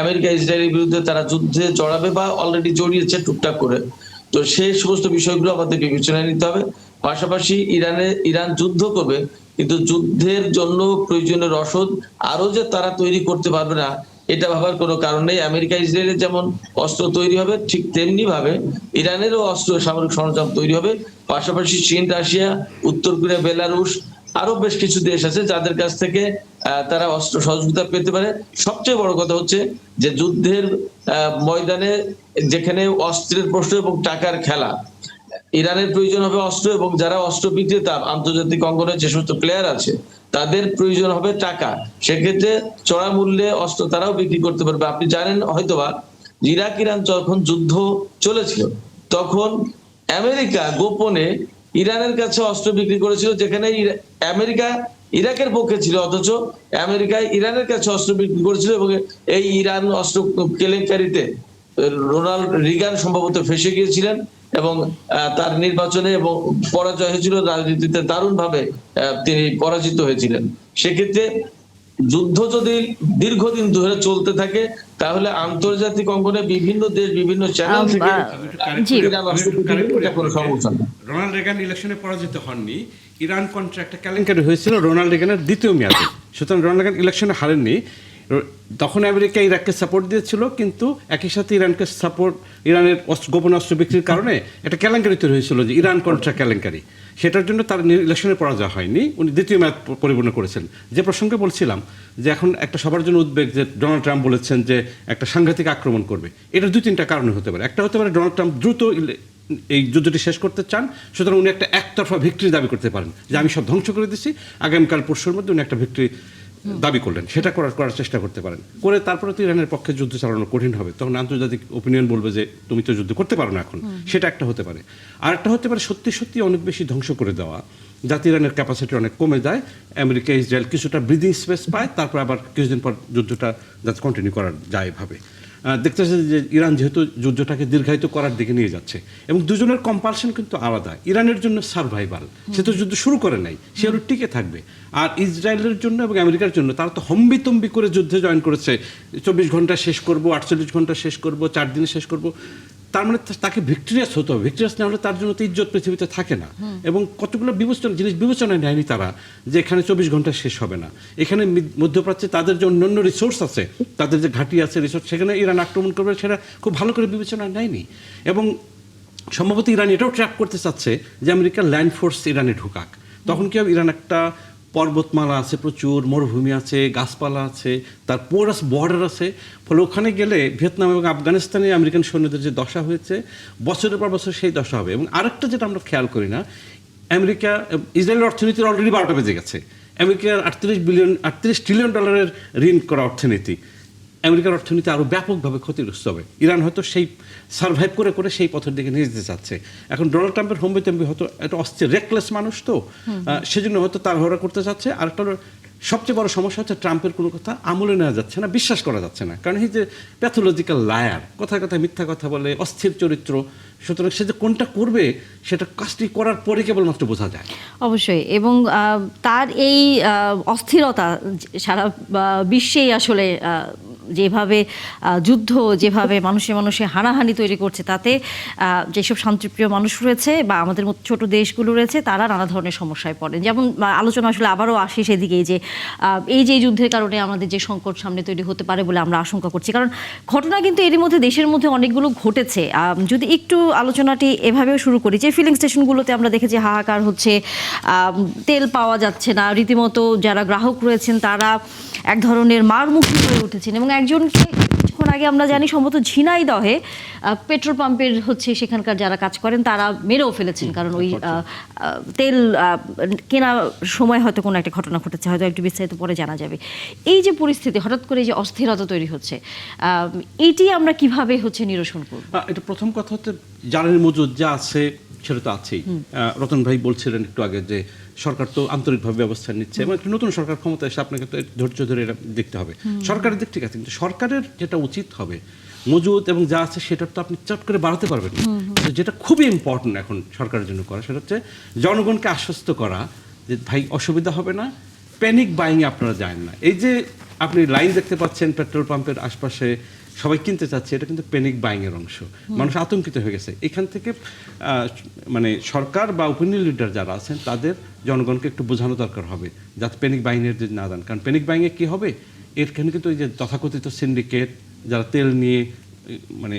আমেরিকা ইসরায়েলের বিরুদ্ধে তারা যুদ্ধে জড়াবে বা অলরেডি জড়িয়েছে টুকটাক করে। তো সেই সমস্ত বিষয়গুলো আমাদের বিবেচনায় নিতে হবে। পাশাপাশি ইরান যুদ্ধ করবে, কিন্তু যুদ্ধের জন্য প্রয়োজনীয় রসদ আরো যে তারা তৈরি করতে পারবে না এটা ভাবার কোনো কারণ নেই। আমেরিকা ইসরায়েলের যেমন অস্ত্র তৈরি হবে, ঠিক তেমনি ভাবে ইরানেরও অস্ত্র সামরিক সরঞ্জাম তৈরি হবে। পাশাপাশি চীন, রাশিয়া, উত্তর কোরিয়া, বেলারুশ, আরো বেশ কিছু দেশ আছে যাদের কাছ থেকে তারা অস্ত্র সহযোগিতা পেতে পারে। সবচেয়ে বড় কথা হচ্ছে যে যুদ্ধের ময়দানে যেখানে অস্ত্রের প্রশ্ন এবং টাকার খেলা, ইরানের প্রয়োজন হবে অস্ত্র, এবং যারা অস্ত্র বিক্রেতা আন্তর্জাতিক অঙ্গনে যে সমস্ত প্লেয়ার আছে তাদের প্রয়োজন হবে টাকা। সেক্ষেত্রে চড়া মূল্যে অস্ত্র তারাও বিক্রি করতে পারবে। আপনি জানেন হয়তোবা ইরাক ইরান যখন যুদ্ধ চলেছিল তখন আমেরিকা গোপনে ইরানের কাছে অস্ত্র বিক্রি করেছিল, যেখানে আমেরিকা ইরাকের পক্ষে ছিল, অথচ আমেরিকা ইরানের কাছে অস্ত্র বিক্রি করেছিল। এবং এই ইরান অস্ত্র কেলেঙ্কারিতে রোনাল্ড রিগান সম্ভবত ফেঁসে গিয়েছিলেন এবং তার নির্বাচনে এবং পরাজয় হয়েছিল, রাজনীতিতে দারুণভাবে তিনি পরাজিত হয়েছিলেন। সেক্ষেত্রে যুদ্ধ যদি দীর্ঘদিন ধরে চলতে থাকে তাহলে আন্তর্জাতিক অঙ্গনে বিভিন্ন দেশ বিভিন্ন চ্যানেল থেকে কোনো সমস্যা নেই। রোনাল্ড রেগান ইলেকশনে পরাজিত হননি, ইরান কন্ট্রা একটা কেলেঙ্কারি হয়েছিল রোনাল্ড রেগানের দ্বিতীয় মেয়াদে। সুতরাং রোনাল্ড রেগান ইলেকশনে হারেননি। তখন আমেরিকা ইরাককে সাপোর্ট দিয়েছিল, কিন্তু একই সাথে ইরানকে সাপোর্ট, ইরানের গোপন অস্ত্র বিক্রির কারণে একটা কেলেঙ্কারি তৈরি হয়েছিল যে ইরান কন্ট্রা কেলেঙ্কারি। সেটার জন্য তার ইলেকশনে পরাজয় হয়নি, উনি দ্বিতীয় মেয়াদ পরিপূর্ণ করেছেন। যে প্রসঙ্গে বলছিলাম যে এখন একটা সবার জন্য উদ্বেগ যে ডোনাল্ড ট্রাম্প বলেছেন যে একটা সাংঘাতিক আক্রমণ করবে। এটা 2-3টা কারণে হতে পারে। একটা হতে পারে ডোনাল্ড ট্রাম্প দ্রুত এই যুদ্ধটি শেষ করতে চান, সুতরাং উনি একটা একতরফা ভিক্টরি দাবি করতে পারেন যে আমি সব ধ্বংস করে দিচ্ছি, আগামীকাল পরশুর মধ্যে উনি একটা ভিক্টরি দাবি করলেন, সেটা করার চেষ্টা করতে পারেন। করে তারপরে তো ইরানের পক্ষে যুদ্ধ চালানো কঠিন হবে, তখন আন্তর্জাতিক ওপিনিয়ন বলবে যে তুমি তো যুদ্ধ করতে পারো না এখন। সেটা একটা হতে পারে। আর একটা হতে পারে সত্যি সত্যি অনেক বেশি ধ্বংস করে দেওয়া, যাতে ইরানের ক্যাপাসিটি অনেক কমে যায়, আমেরিকা ইসরায়েল কিছুটা ব্রিদিং স্পেস পায়, তারপর আবার কিছুদিন পর যুদ্ধটা যাতে কন্টিনিউ করা যায় ভাবে। দেখতেছে যে ইরান যেহেতু যুদ্ধটাকে দীর্ঘায়িত করার দিকে নিয়ে যাচ্ছে, এবং দুজনের কম্পালশন কিন্তু আলাদা। ইরানের জন্য সার্ভাইভাল, সে তো যুদ্ধ শুরু করে নাই, সে আরও টিকে থাকবে। আর ইসরায়েলের জন্য এবং আমেরিকার জন্য তারা তো হম্বিতম্বি করে যুদ্ধে জয়েন করেছে, 24 ঘন্টা শেষ করব, 48 ঘন্টা শেষ করব, 4 দিনে শেষ করব। তার মানে তাকে ভিক্টোরিয়াস হতে হবে। ভিক্টোরিয়াস না হলে তার জন্য তো ইজ্জত পৃথিবীতে থাকে না। এবং কতগুলো জিনিস বিবেচনায় নেয়নি তারা, যে এখানে 24 ঘন্টা শেষ হবে না। এখানে মধ্যপ্রাচ্যে তাদের যে অন্যান্য রিসোর্স আছে, তাদের যে ঘাঁটি আছে রিসোর্স, সেখানে ইরান আক্রমণ করবে সেটা খুব ভালো করে বিবেচনায় নেয়নি। এবং সম্ভবত ইরান এটাও ট্র্যাপ করতে চাচ্ছে যে আমেরিকার ল্যান্ড ফোর্স ইরানে ঢুকাক। তখন কি হবে, ইরান একটা পর্বতমালা আছে, প্রচুর মরুভূমি আছে, গাছপালা আছে, তার পোরাস বর্ডার আছে। ফলে ওখানে গেলে ভিয়েতনাম এবং আফগানিস্তানে আমেরিকান সৈন্যদের যে দশা হয়েছে, বছরের পর বছর সেই দশা হবে। এবং আরেকটা যেটা আমরা খেয়াল করি না, ইসরায়েলের অর্থনীতির অলরেডি 12টা বেজে গেছে। আমেরিকার 38 ট্রিলিয়ন ডলারের ঋণ করা অর্থনীতি, আমেরিকার অর্থনীতি আরও ব্যাপকভাবে ক্ষতিগ্রস্ত হবে। ইরান হয়তো সেই সার্ভাইভ করে করে সেই পথের দিকে নিয়ে যেতে চাচ্ছে। এখন ডোনাল্ড ট্রাম্পের হোম্বিতম্বি হয়তো একটা অস্থির রেকলেস মানুষ, তো সেজন্য হয়তো তাড়াহুড়া করতে চাচ্ছে। আর একটা সবচেয়ে বড় সমস্যা হচ্ছে ট্রাম্পের কোনো কথা আমলে নেওয়া যাচ্ছে না, বিশ্বাস করা যাচ্ছে না, কারণ এই যে প্যাথোলজিক্যাল লায়ার, কথায় কথায় মিথ্যা কথা বলে, অস্থির চরিত্র। সুতরাং সে যে কোনটা করবে সেটা কাজটি করার পরে কেবলমাত্র বোঝা যায়। অবশ্যই। এবং তার এই অস্থিরতা সারা বিশ্বেই আসলে যেভাবে যুদ্ধ, যেভাবে মানুষে হানাহানি তৈরি করছে, তাতে যেসব শান্তিপ্রিয় মানুষ রয়েছে বা আমাদের মতো ছোট দেশগুলো রয়েছে, তারা নানা ধরনের সমস্যায় পড়েন। যেমন আলোচনা আসলে আবারও আসে সেদিকেই যে এই যে যুদ্ধের কারণে আমাদের যে সংকট সামনে তৈরি হতে পারে বলে আমরা আশঙ্কা করছি। কারণ ঘটনা কিন্তু এরই মধ্যে দেশের মধ্যে অনেকগুলো ঘটেছে। যদি একটু আলোচনাটি এভাবেও শুরু করি, যে ফিলিং স্টেশনগুলোতে আমরা দেখেছি হাহাকার হচ্ছে, তেল পাওয়া যাচ্ছে না, রীতিমতো যারা গ্রাহক রয়েছেন তারা এক ধরনের মারমুখী হয়ে উঠেছেন। এবং একজনকে কিছুক্ষণ আগে আমরা জানি সম্ভবত ঝিনাইদহে পেট্রোল পাম্পের হচ্ছে সেখানকার যারা কাজ করেন তারা মেরেও ফেলেছেন, কারণ ওই তেল কেনা সময় হয়তো কোনো একটা ঘটনা ঘটেছে, হয়তো একটু বিস্তারিত পরে জানা যাবে। এই যে পরিস্থিতি হঠাৎ করে যে অস্থিরতা তৈরি হচ্ছে, এইটি আমরা কিভাবে হচ্ছে নিরসন করব? এটা প্রথম কথা হচ্ছে জ্বালানি মজুদ যা আছে সেটা তো আছেই। রতন ভাই বলছিলেন একটু আগে যে সরকার তো আন্তরিকভাবে ব্যবস্থা নিচ্ছে এবং একটা নতুন সরকার ক্ষমতা এসে আপনাকে তো ধৈর্য ধরে এটা দেখতে হবে। সরকারের দিক ঠিক আছে, কিন্তু সরকারের যেটা উচিত হবে মজুদ এবং যা আছে সেটা তো আপনি চট করে বাড়াতে পারবেন না। যেটা খুবই ইম্পর্টেন্ট এখন সরকারের জন্য করা সেটা হচ্ছে জনগণকে আশ্বস্ত করা যে ভাই অসুবিধা হবে না, প্যানিক বাইংয়ে আপনারা যান না। এই যে আপনি লাইন দেখতে পাচ্ছেন পেট্রোল পাম্পের আশপাশে সবাই কিনতে চাচ্ছে, এটা কিন্তু প্যানিক বাইংয়ের অংশ। মানুষ আতঙ্কিত হয়ে গেছে। এখান থেকে মানে সরকার বা ওপিনিয়ন লিডার যারা আছেন তাদের জনগণকে একটু বোঝানো দরকার হবে যাতে প্যানিক বাইংয়ের যে না দেন। কারণ প্যানিক বাইংয়ে কী হবে, এখানে কিন্তু ওই যে তথাকথিত সিন্ডিকেট যারা তেল নিয়ে মানে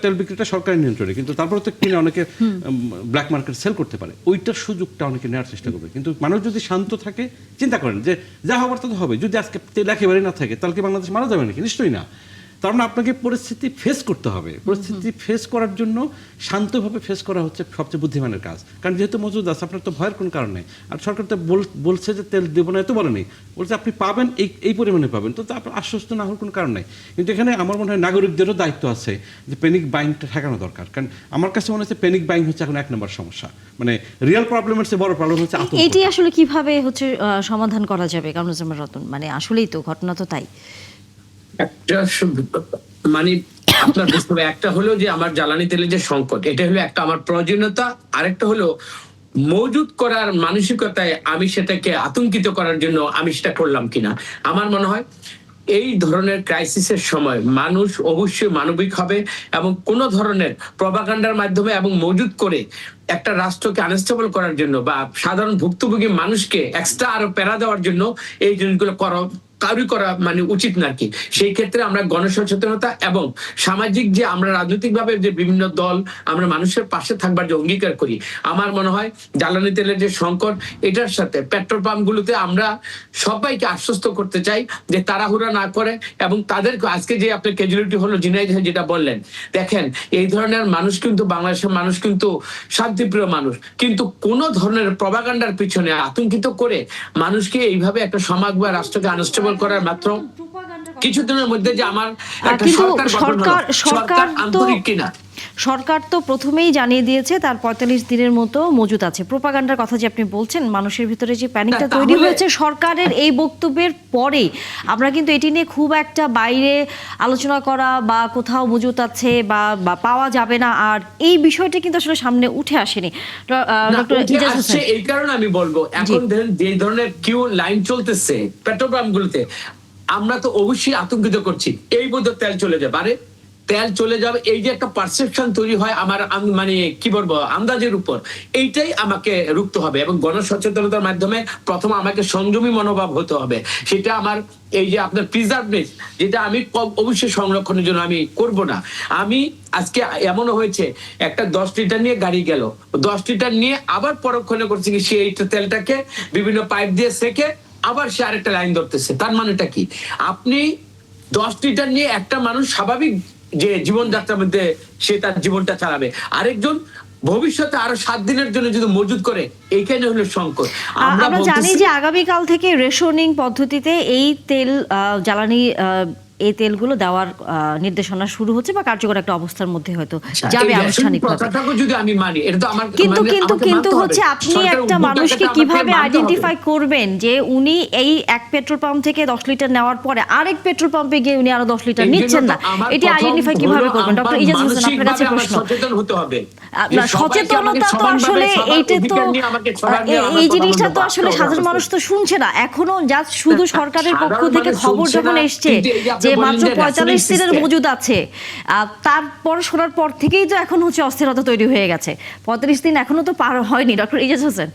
তেল বিক্রিটা সরকারের নিয়ন্ত্রণে, কিন্তু তারপরে তো কিনে অনেকে ব্ল্যাক মার্কেট সেল করতে পারে, ওইটার সুযোগটা অনেকে নেওয়ার চেষ্টা করবে। কিন্তু মানুষ যদি শান্ত থাকে, চিন্তা করেন যে যা হবার তা তো হবে, যদি আজকে তেল একেবারে না থাকে তাহলে কি বাংলাদেশ মারা যাবে নাকি? নিশ্চয়ই না। তার মানে আপনাকে পরিস্থিতি ফেস করতে হবে। পরিস্থিতি ফেস করার জন্য শান্তভাবে ফেস করা হচ্ছে সবচেয়ে বুদ্ধিমানের কাজ। কারণ যেহেতু মজুদ আছে আপনার তো ভয়ের কোনো কারণ নেই। আর সরকার তো বলছে যে তেল দেবো না, এত বলে নেই, বলছে আপনি পাবেন এই পরিমাণে পাবেন, তো আপনার আশ্বস্ত না হওয়ার কোনো কারণ নেই। কিন্তু এখানে আমার মনে হয় নাগরিকদেরও দায়িত্ব আছে যে প্যানিক বাইংটা ঠেকানো দরকার। কারণ আমার কাছে মনে হচ্ছে প্যানিক বাইং হচ্ছে এখন 1 নম্বর সমস্যা। মানে রিয়েল প্রবলেমের চেয়ে বড় প্রবলেম হচ্ছে আতঙ্ক। এটি আসলে কিভাবে হচ্ছে সমাধান করা যাবে? কারণ রতন, মানে আসলেই তো ঘটনা তো তাই। একটা মানে আপনার বুঝতে হবে, একটা হলো যে আমার জ্বালানি তেলের যে সংকট, এটা হলো একটা আমার প্রয়োজনীয়তা। আরেকটা হলো মজুদ করার মানসিকতায় আমি সেটাকে আতঙ্কিত করার জন্য আমি সেটা করলাম কিনা। আমার মনে হয় এই ধরনের ক্রাইসিসের সময় মানুষ অবশ্যই মানবিক হবে এবং কোন ধরনের প্রপাগান্ডার মাধ্যমে এবং মজুদ করে একটা রাষ্ট্রকে আনস্টেবল করার জন্য বা সাধারণ ভুক্তভোগী মানুষকে এক্সট্রা আরো প্যারা দেওয়ার জন্য এই জিনিসগুলো কারুই করা মানে উচিত না কি। সেই ক্ষেত্রে আমরা গণসচেতনতা এবং সামাজিক যে আমরা রাজনৈতিকভাবে যে বিভিন্ন দল আমরা মানুষের পাশে থাকবার যে অঙ্গীকার করি, আমার মনে হয় জ্বালানি তেলের যে সংকট এটার সাথে পেট্রোল পাম্পগুলোতে আমরা সবাইকে আশ্বস্ত করতে চাই যে তাড়াহুড়া না করে এবং তাদেরকে আজকে যে আপনার ক্যাজুয়ালিটি হলো ঝিনাইদহে যেটা বললেন, দেখেন এই ধরনের মানুষ কিন্তু বাংলাদেশের মানুষ কিন্তু শান্তিপ্রিয় মানুষ, কিন্তু কোন ধরনের প্রপাগান্ডার পিছনে আতঙ্কিত করে মানুষকে এইভাবে একটা সমাজ বা রাষ্ট্রকে আনস্টেবল করার মাত্র কিছুদিনের মধ্যে যে আমার একটা সরকার আন্তরিক কিনা। সরকার তো প্রথমেই জানিয়ে দিয়েছে তার 45 দিনের মতো মজুদ আছে। প্রোপাগান্ডার কথা যে আপনি বলছেন, মানুষের ভিতরে যে প্যানিকটা তৈরি হয়েছে সরকারের এই বক্তব্যের পরে, আমরা কিন্তু এটি নিয়ে খুব একটা বাইরে আলোচনা করা বা কোথাও মজুদ আছে বা পাওয়া যাবে না, আর এই বিষয়টা কিন্তু আসলে সামনে উঠে আসেনি। ডক্টর ইজাজ হোসেন, এই কারণে আমি বলবো এখন যে ধরনের কিউ লাইন চলতেছে পেট্রোল পাম্পগুলোতে, আমরা তো অবশ্যই আতঙ্কিত করছি এই বোধ তেল চলে যাবে, আরে তেল চলে যাবে, এই যে একটা পারসেপশন তৈরি হয় আমার মানে কি বলবো আন্দাজের উপর, এইটাই আমাকে রুখতে হবে এবং গণসচেতনতার মাধ্যমে প্রথম আমাকে সংযমী মনোভাব হতে হবে। সেটা আমার এই যে আপনার প্রিজার্ভনেস, যেটা আমি অবশ্যই সংরক্ষণের জন্য আমি করব না। আমি আজকে এমনও হয়েছে একটা 10 লিটার নিয়ে গাড়ি গেল, 10 লিটার নিয়ে আবার পরক্ষণে করছে কি সে এই তেলটাকে বিভিন্ন পাইপ দিয়ে সেকে আবার সে আরেকটা লাইন ধরতেছে। তার মানেটা কি? আপনি 10 লিটার নিয়ে একটা মানুষ স্বাভাবিক যে জীবনযাত্রার মধ্যে সে তার জীবনটা চালাবে, আরেকজন ভবিষ্যতে আরো 7 দিনের জন্য যদি মজুদ করে, এইখানে হলো সংকট। আমরা জানি যে আগামীকাল থেকে রেশনিং পদ্ধতিতে এই তেল জ্বালানি এই তেলগুলো দেওয়ার নির্দেশনা শুরু হচ্ছে বা কার্যকর একটা অবস্থার মধ্যে হয়তো যাবে আনুষ্ঠানিকভাবে। যদি আমি মানি এটা তো আমার কিন্তু হচ্ছে আপনি একটা মানুষকে কিভাবে আইডেন্টিফাই করবেন যে উনি এই এক পেট্রোল পাম্প থেকে 10 লিটার নেওয়ার পরে আরেক পেট্রোল পাম্পে গিয়ে উনি আরো 10 লিটার নিচ্ছেন না, এটি আইডেন্টিফাই কিভাবে করবেন? ডক্টর ইজাজ হোসেন, আপনার কাছে প্রশ্ন। সচেতন হতে হবে। সচেতনতা তো আসলে এইটা তো এই জিনিসটা তো আসলে সাধারণ মানুষ তো শুনছে না এখনো, যা শুধু সরকারের পক্ষ থেকে খবর যখন এসছে যে মাত্র 45 দিনের মজুদ আছে, তারপর শোনার পর থেকেই তো এখন হচ্ছে অস্থিরতা তৈরি হয়ে গেছে। 45 দিন এখনো তো পার হয়নি ডক্টর ইজাজ হোসেন।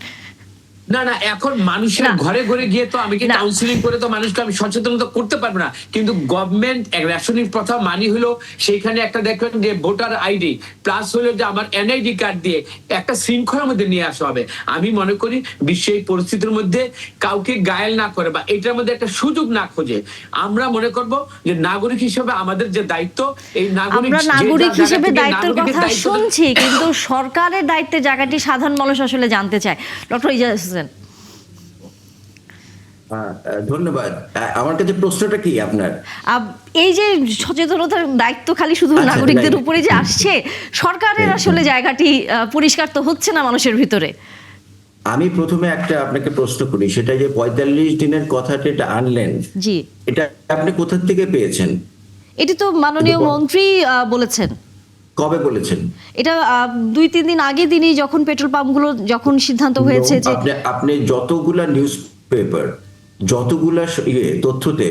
না না, এখন মানুষের না। ঘরে ঘরে গিয়ে তো আমি কি না। কাউন্সিলিং করে তো মানুষকে আমি সচেতনতা করতে পারবো না, কিন্তু গভর্নমেন্ট রেশনিং প্রথা মানি হলো সেইখানে একটা দেখবেন যে ভোটার আইডি প্লাস হলো যে আমার এনআইডি কার্ড দিয়ে একটা শৃঙ্খলার মধ্যে নিয়ে আসা হবে। আমি মনে করি বিশ্বের এই পরিস্থিতির মধ্যে কাউকে গায়েল না করে বা এটার মধ্যে একটা সুযোগ না খোঁজে, আমরা মনে করব যে নাগরিক হিসেবে আমাদের যে দায়িত্ব, এই নাগরিক আমরা নাগরিক যে জায়গা হিসেবে থেকে দায়িত্বের নাগরিকের কথা দায়িত্ব- শুনছি, কিন্তু সরকারের দায়িত্বের জায়গাটি সাধারণ মানুষ আসলে জানতে চায়। ডক্টর ইজাজ হোসেন। ধন্যবাদ। আমার কাছে প্রশ্নটা কি আপনার? এই যে সচেতনতার দায়িত্ব খালি শুধু আচ্ছা, নাগরিকদের right. উপরে যে আসছে, সরকারের আসলে জায়গাটি পরিষ্কার তো হচ্ছে না মানুষের ভিতরে। আমি প্রথমে একটা আপনাকে প্রশ্ন করি, সেটা যে 45 দিনের কথাটা এটা আনলেন, জি, এটা আপনি কোথা থেকে পেয়েছেন? এটি তো মাননীয় কিন্তু মন্ত্রী বলেছেন। কবে বলেছেন? এটা 2-3 দিন আগে দিনই যখন পেট্রোল পাম্পগুলো যখন সিদ্ধান্ত হয়েছে যে আপনি যতগুলা নিউজ পেপার, যতগুলা তথ্যতে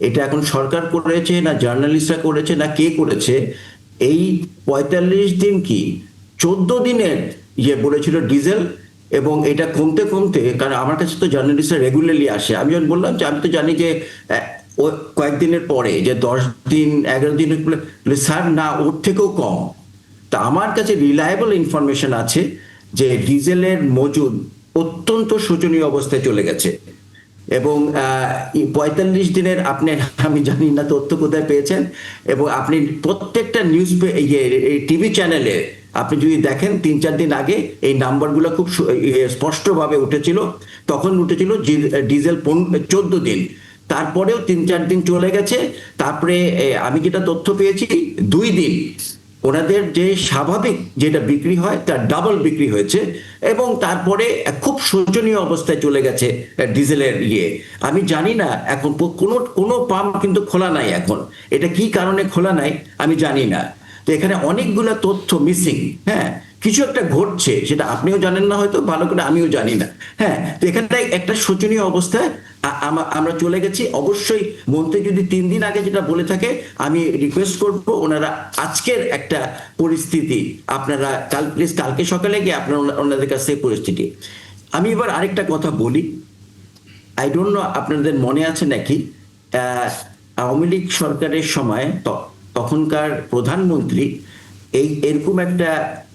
এটা এখন সরকার করেছে না জার্নালিস্টরা করেছে না কে করেছে, এই 45 দিন কি 14 দিনের বলেছিল ডিজেল, এবং এটা কমতে কমতে, কারণ আমার কাছে তো জার্নালিস্টরা রেগুলারলি আসে, আমি যখন বললাম যে আমি তো জানি যে ও কয়েকদিনের পরে যে 10 দিন 11 দিন, স্যার না ওর থেকেও কম। তা আমার কাছে রিলায়েবল ইনফরমেশন আছে যে ডিজেলের মজুদ অত্যন্ত শোচনীয় অবস্থায় চলে গেছে, এবং 45 দিনের আপনি, আমি জানি না তথ্য কোথায় পেয়েছেন, এবং আপনি প্রত্যেকটা নিউজ টিভি চ্যানেলে আপনি যদি দেখেন 3-4 দিন আগে এই নাম্বারগুলো খুব স্পষ্টভাবে উঠেছিল। তখন উঠেছিল ডিজেল 14 দিন, তারপরেও 3-4 দিন চলে গেছে, তারপরে আমি যেটা তথ্য পেয়েছি 2 দিন ওনাদের যে স্বাভাবিক যেটা বিক্রি হয় তার ডাবল বিক্রি হয়েছে, এবং তারপরে খুব শোচনীয় অবস্থায় চলে গেছে ডিজেলের আমি জানি না এখন কোনো পাম্প কিন্তু খোলা নাই এখন, এটা কি কারণে খোলা নাই আমি জানি না। তো এখানে অনেকগুলা তথ্য মিসিং। হ্যাঁ, কিছু একটা ঘটছে, সেটা আপনিও জানেন না হয়তো ভালো করে, আমিও জানি না। হ্যাঁ, তো এখানটায় একটা শোচনীয় অবস্থায় আমরা চলে গেছি। অবশ্যই মন্ত্রী যদি 3 দিন আগে যেটা বলে থাকে, আমি রিকোয়েস্ট করব ওনারা আজকের একটা পরিস্থিতি আপনারা প্লিজ কালকে সকালে গিয়ে আপনারা ওনাদের কাছে পরিস্থিতি। আমি এবার আরেকটা কথা বলি, আই ডোন্ট নো আপনাদের মনে আছে নাকি, আওয়ামী লীগ সরকারের সময় তখনকার প্রধানমন্ত্রী এরকম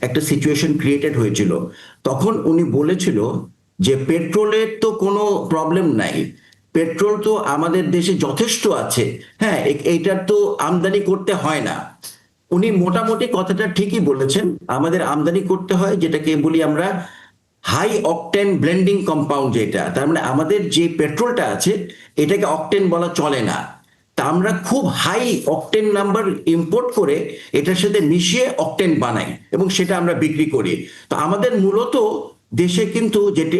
একটা সিচুয়েশন ক্রিয়েটেড হয়েছিল। তখন উনি বলেছিল যে পেট্রোলের তো কোনো প্রবলেম নাই, পেট্রোল তো আমাদের দেশে যথেষ্ট আছে, হ্যাঁ এইটার তো আমদানি করতে হয় না। উনি মোটামুটি কথাটা ঠিকই বলেছেন, আমাদের আমদানি করতে হয় যেটাকে বলি আমরা হাই অকটেন ব্লেন্ডিং কম্পাউন্ড, যেটা তার মানে আমাদের যে পেট্রোলটা আছে এটাকে অকটেন বলা চলে না, তা আমরা খুব হাই অকটেন নাম্বার ইম্পোর্ট করে এটার সাথে মিশিয়ে অকটেন বানাই এবং সেটা আমরা বিক্রি করি। তো আমাদের মূলত দেশে কিন্তু যেটি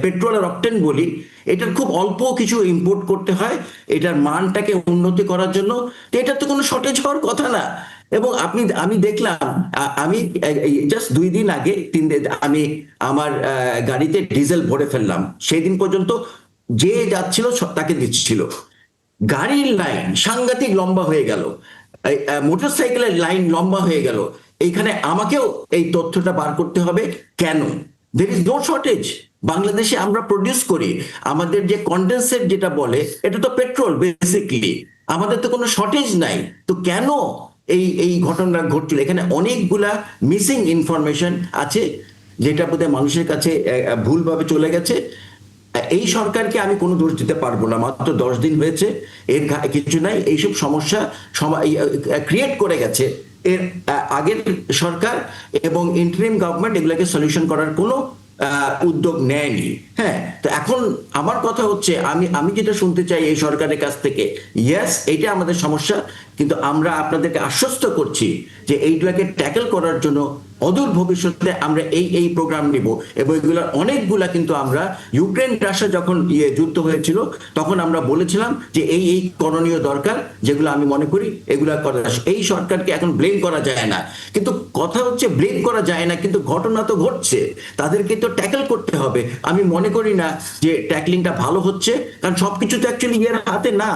পেট্রোল আর অকটেন বলি, এটার খুব অল্প কিছু ইম্পোর্ট করতে হয় এটার মানটাকে উন্নতি করার জন্য। তো এটার তো কোনো শর্টেজ হওয়ার কথা না। এবং আমি দেখলাম, আমি জাস্ট 2 দিন আগে 3 দিন আমি আমার গাড়িতে ডিজেল ভরে ফেললাম, সেই দিন পর্যন্ত যে যাচ্ছিল তাকে দিচ্ছিল। গাড়ির লাইন সাংঘাতিক লম্বা হয়ে গেল, মোটরসাইকেলের লাইন লম্বা হয়ে গেল। এইখানে আমাকেও এই তথ্যটা বার করতে হবে, কেন দের ইজ নো শর্টেজ। বাংলাদেশে আমরা প্রডিউস করি, আমাদের যে কন্ডেন্সেট যেটা বলে এটা তো পেট্রোল বেসিকলি, আমাদের তো কোনো শর্টেজ নাই। তো কেন এই ঘটনা ঘটছিল? এখানে অনেকগুলা মিসিং ইনফরমেশন আছে যেটা বোধহয় মানুষের কাছে ভুলভাবে চলে গেছে। এই সরকারকে আমি কোনো দোষ দিতে পারবো না, মাত্র 10 দিন হয়েছে, এর কিছু নাই। এইসব সমস্যা ক্রিয়েট করে গেছে এর আগের সরকার, এবং ইন্টারিম গভর্নমেন্ট এগুলোকে সলিউশন করার কোনো উদ্যোগ নেয়নি। হ্যাঁ, তো এখন আমার কথা হচ্ছে, আমি যেটা শুনতে চাই এই সরকারের কাছ থেকে, ইয়েস এইটা আমাদের সমস্যা, কিন্তু আমরা আপনাদেরকে আশ্বস্ত করছি যে এইগুলাকে ট্যাকেল করার জন্য অদূর ভবিষ্যতে আমরা এই প্রোগ্রাম নিব। এবং এগুলোর অনেকগুলা কিন্তু আমরা ইউক্রেন রাশিয়া যখন যুদ্ধ হয়েছিল তখন আমরা বলেছিলাম যে এই করণীয় দরকার, যেগুলো আমি মনে করি এগুলা করা। এই সরকারকে এখন ব্লেম করা যায় না, কিন্তু কথা হচ্ছে ব্লেম করা যায় না, কিন্তু ঘটনা তো ঘটছে, তাদেরকে তো ট্যাকেল করতে হবে। আমি মনে করি না যে ট্যাকলিংটা ভালো হচ্ছে, কারণ সবকিছু তো অ্যাকচুয়ালি এর হাতে না,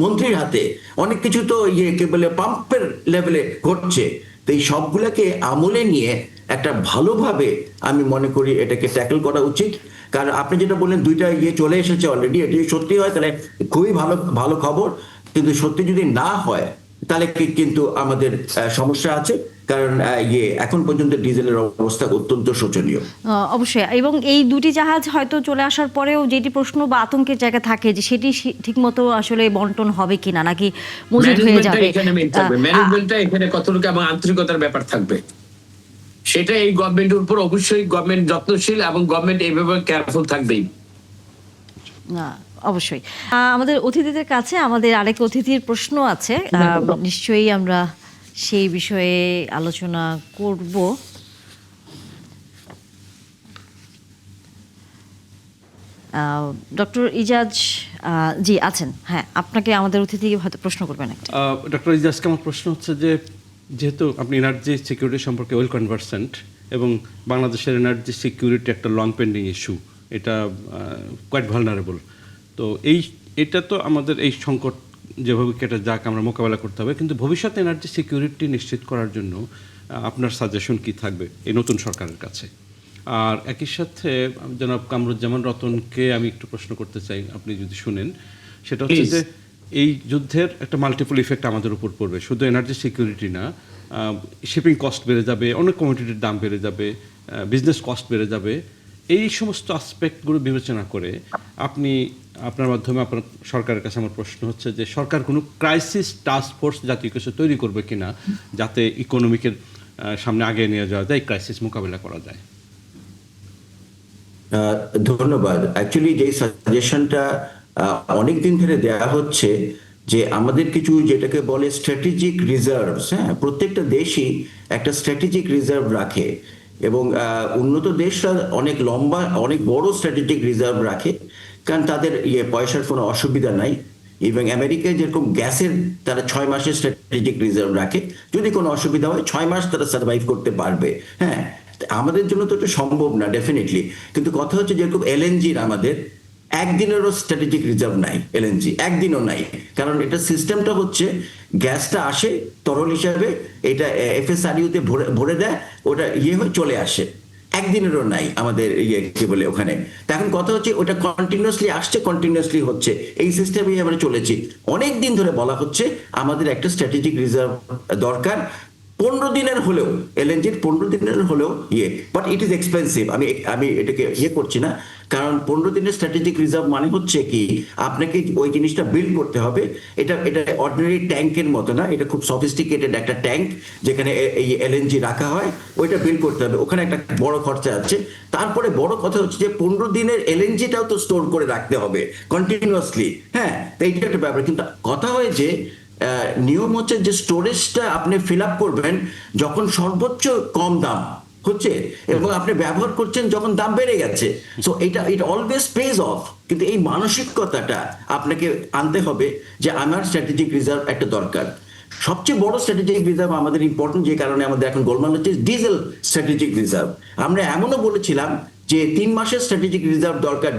মন্ত্রীর হাতে। অনেক কিছু তো কে বলে পাম্পের লেভেলে ঘটছে। তো এই সবগুলাকে আমলে নিয়ে একটা ভালোভাবে আমি মনে করি এটাকে ট্যাকল করা উচিত। কারণ আপনি যেটা বললেন দুইটা ইয়ে চলে এসেছে অলরেডি, এটি সত্যি হয় তাহলে খুবই ভালো ভালো খবর, কিন্তু সত্যি যদি না হয় তাহলে কিন্তু আমাদের সমস্যা আছে। কারণ এখন পর্যন্ত ডিজেলের অবস্থা অত্যন্ত শোচনীয়। অবশ্যই, এবং এই দুটি জাহাজ হয়তো চলে আসার পরেও যেটি প্রশ্ন বা আতঙ্কের জায়গা থাকে যে সেটি ঠিকমতো আসলে বন্টন হবে কিনা, নাকি মজুদ হয়ে যাবে। ম্যানেজমেন্টটা এখানে কতটুকু এবং আন্তরিকতার ব্যাপার থাকবে, সেটা এই গভর্নমেন্টের উপর অবশ্যই গভর্নমেন্ট যত্নশীল এবং গভর্নমেন্ট এইভাবে কেয়ারফুল থাকবেই। অবশ্যই। আমাদের অতিথিদের কাছে আমাদের আরেক অতিথির প্রশ্ন আছে, নিশ্চয়ই আমরা সেই বিষয়ে আলোচনা করব। ডক্টর ইজাজ জি আছেন? হ্যাঁ, আপনাকে আমাদের অতিথি হয়তো প্রশ্ন করবেন একটা। ডক্টর ইজাজকে আমার প্রশ্ন হচ্ছে যে, যেহেতু আপনি এনার্জি সিকিউরিটি সম্পর্কে ওয়েল কনভার্সেন্ট এবং বাংলাদেশের এনার্জি সিকিউরিটি একটা লং পেন্ডিং ইস্যু, এটা কোয়াইট ভালনারেবল, তো এটা তো আমাদের এই সংকট যেভাবে কেটে যাক আমরা মোকাবেলা করতে হবে, কিন্তু ভবিষ্যতে এনার্জি সিকিউরিটি নিশ্চিত করার জন্য আপনার সাজেশন কি থাকবে এই নতুন সরকারের কাছে? আর একই সাথে জনাব কামরুজ্জামান রতনকে আমি একটু প্রশ্ন করতে চাই, আপনি যদি শুনেন, সেটা হচ্ছে যে এই যুদ্ধের একটা মাল্টিপল ইফেক্ট আমাদের উপর পড়বে, শুধু এনার্জি সিকিউরিটি না, শিপিং কস্ট বেড়ে যাবে, অনেক কমোডিটির দাম বেড়ে যাবে, বিজনেস কস্ট বেড়ে যাবে। এই সমস্ত আসপেক্টগুলো বিবেচনা করে আপনি আপনার মাধ্যমে আপনার সরকারের কাছে আমার প্রশ্ন হচ্ছে যে, সরকার কোনো ক্রাইসিস টাস্ক ফোর্স জাতীয় কিছু তৈরি করবে কিনা যাতে ইকোনমিকের সামনে আগে নিয়ে যাওয়া যায়, ক্রাইসিস মোকাবিলা করা যায়? ধন্যবাদ। অ্যাকচুয়ালি যে সাজেশনটা অনেকদিন ধরে দেয়া হচ্ছে যে আমাদের কিছু যেটাকে বলে স্ট্র্যাটেজিক রিজার্ভস, হ্যাঁ, প্রত্যেকটা দেশই একটা স্ট্র্যাটেজিক রিজার্ভ রাখে এবং উন্নত দেশরা অনেক লম্বা অনেক বড় স্ট্র্যাটেজিক রিজার্ভ রাখে, কারণ তাদের পয়সার কোনো অসুবিধা নাই। এবং আমেরিকায় যেরকম গ্যাসের তারা 6 মাসের স্ট্র্যাটেজিক রিজার্ভ রাখে, যদি কোনো অসুবিধা হয় 6 মাস তারা সার্ভাইভ করতে পারবে। হ্যাঁ, আমাদের জন্য তো এটা সম্ভব না ডেফিনেটলি, কিন্তু কথা হচ্ছে যেরকম এলএনজির আমাদের একদিনেরও স্ট্র্যাটেজিক রিজার্ভ নাই, এলএনজি একদিনও নাই, কারণ এটা সিস্টেমটা হচ্ছে গ্যাসটা আসে তরল হিসাবে, এটা এফএসআরইউতে ভরে দেয়, ওটা হয়ে চলে আসে, একদিনেরও নাই আমাদের কি বলে ওখানে। এখন কথা হচ্ছে ওটা কন্টিনিউয়াসলি আসছে, কন্টিনিউয়াসলি হচ্ছে, এই সিস্টেমেই আমরা চলেছি। অনেক দিন ধরে বলা হচ্ছে আমাদের একটা স্ট্র্যাটেজিক রিজার্ভ দরকার, 15 দিনের হলেও, এলএনজির 15 দিনের হলেও বাট ইট ইজ এক্সপেন্সিভ। আমি এটাকে করছি না, কারণ 15 দিনের স্ট্র্যাটেজিক রিজার্ভ মানে হচ্ছে কি আপনাকে ওই জিনিসটা বিল্ড করতে হবে। এটা অর্ডিনারি ট্যাঙ্কের মতো না, এটা খুব সফিস্টিকেটেড একটা ট্যাঙ্ক যেখানে এই এলএনজি রাখা হয়, ওইটা বিল্ড করতে হবে, ওখানে একটা বড় খরচা আছে। তারপরে বড় কথা হচ্ছে যে 15 দিনের এলএনজিটাও তো স্টোর করে রাখতে হবে কন্টিনিউয়াসলি। হ্যাঁ, তো এইটা একটা ব্যাপার, কিন্তু কথা হয়েছে নিয়ম হচ্ছে যে স্টোরেজটা আপনি ফিল আপ করবেন যখন সর্বোচ্চ কম দাম হচ্ছে এবং আপনি ব্যবহার করছেন যখন দাম বেড়ে গেছে। So it always page of, কিন্তু এই মানসিকতাটা আপনাকে আনতে হবে যে আমার স্ট্র্যাটেজিক রিজার্ভ একটা দরকার। সবচেয়ে বড় স্ট্র্যাটেজিক রিজার্ভ আমাদের ইম্পর্টেন্ট, যে কারণে আমাদের এখন গোলমাল হচ্ছে ডিজেল স্ট্র্যাটেজিক রিজার্ভ। আমরা এমনও বলেছিলাম যে 3 মাসের স্ট্র্যাটেজিক রিজার্ভ দরকার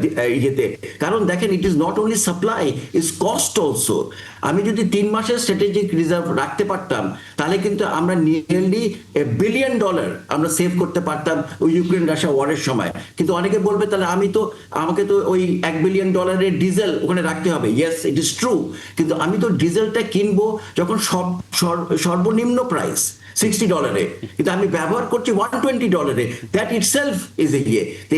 কারণ দেখেন it is not only supply, is cost also. আমি যদি 3 মাসের স্ট্র্যাটেজিক রিজার্ভ রাখতে পারতাম তাহলে কিন্তু আমরা নিয়ারলি $1 বিলিয়ন আমরা সেভ করতে পারতাম ওই ইউক্রেন রাশিয়া ওয়ারের সময়। কিন্তু অনেকে বলবে তাহলে আমাকে তো ওই $1 বিলিয়ন ডিজেল ওখানে রাখতে হবে। ইয়েস, ইট ইজ ট্রু, কিন্তু আমি তো ডিজেলটা কিনবো যখন সর্বনিম্ন প্রাইস $60, কিন্তু আমি ব্যবহার করছি $120, দ্যাট ইটসেলফ ইজ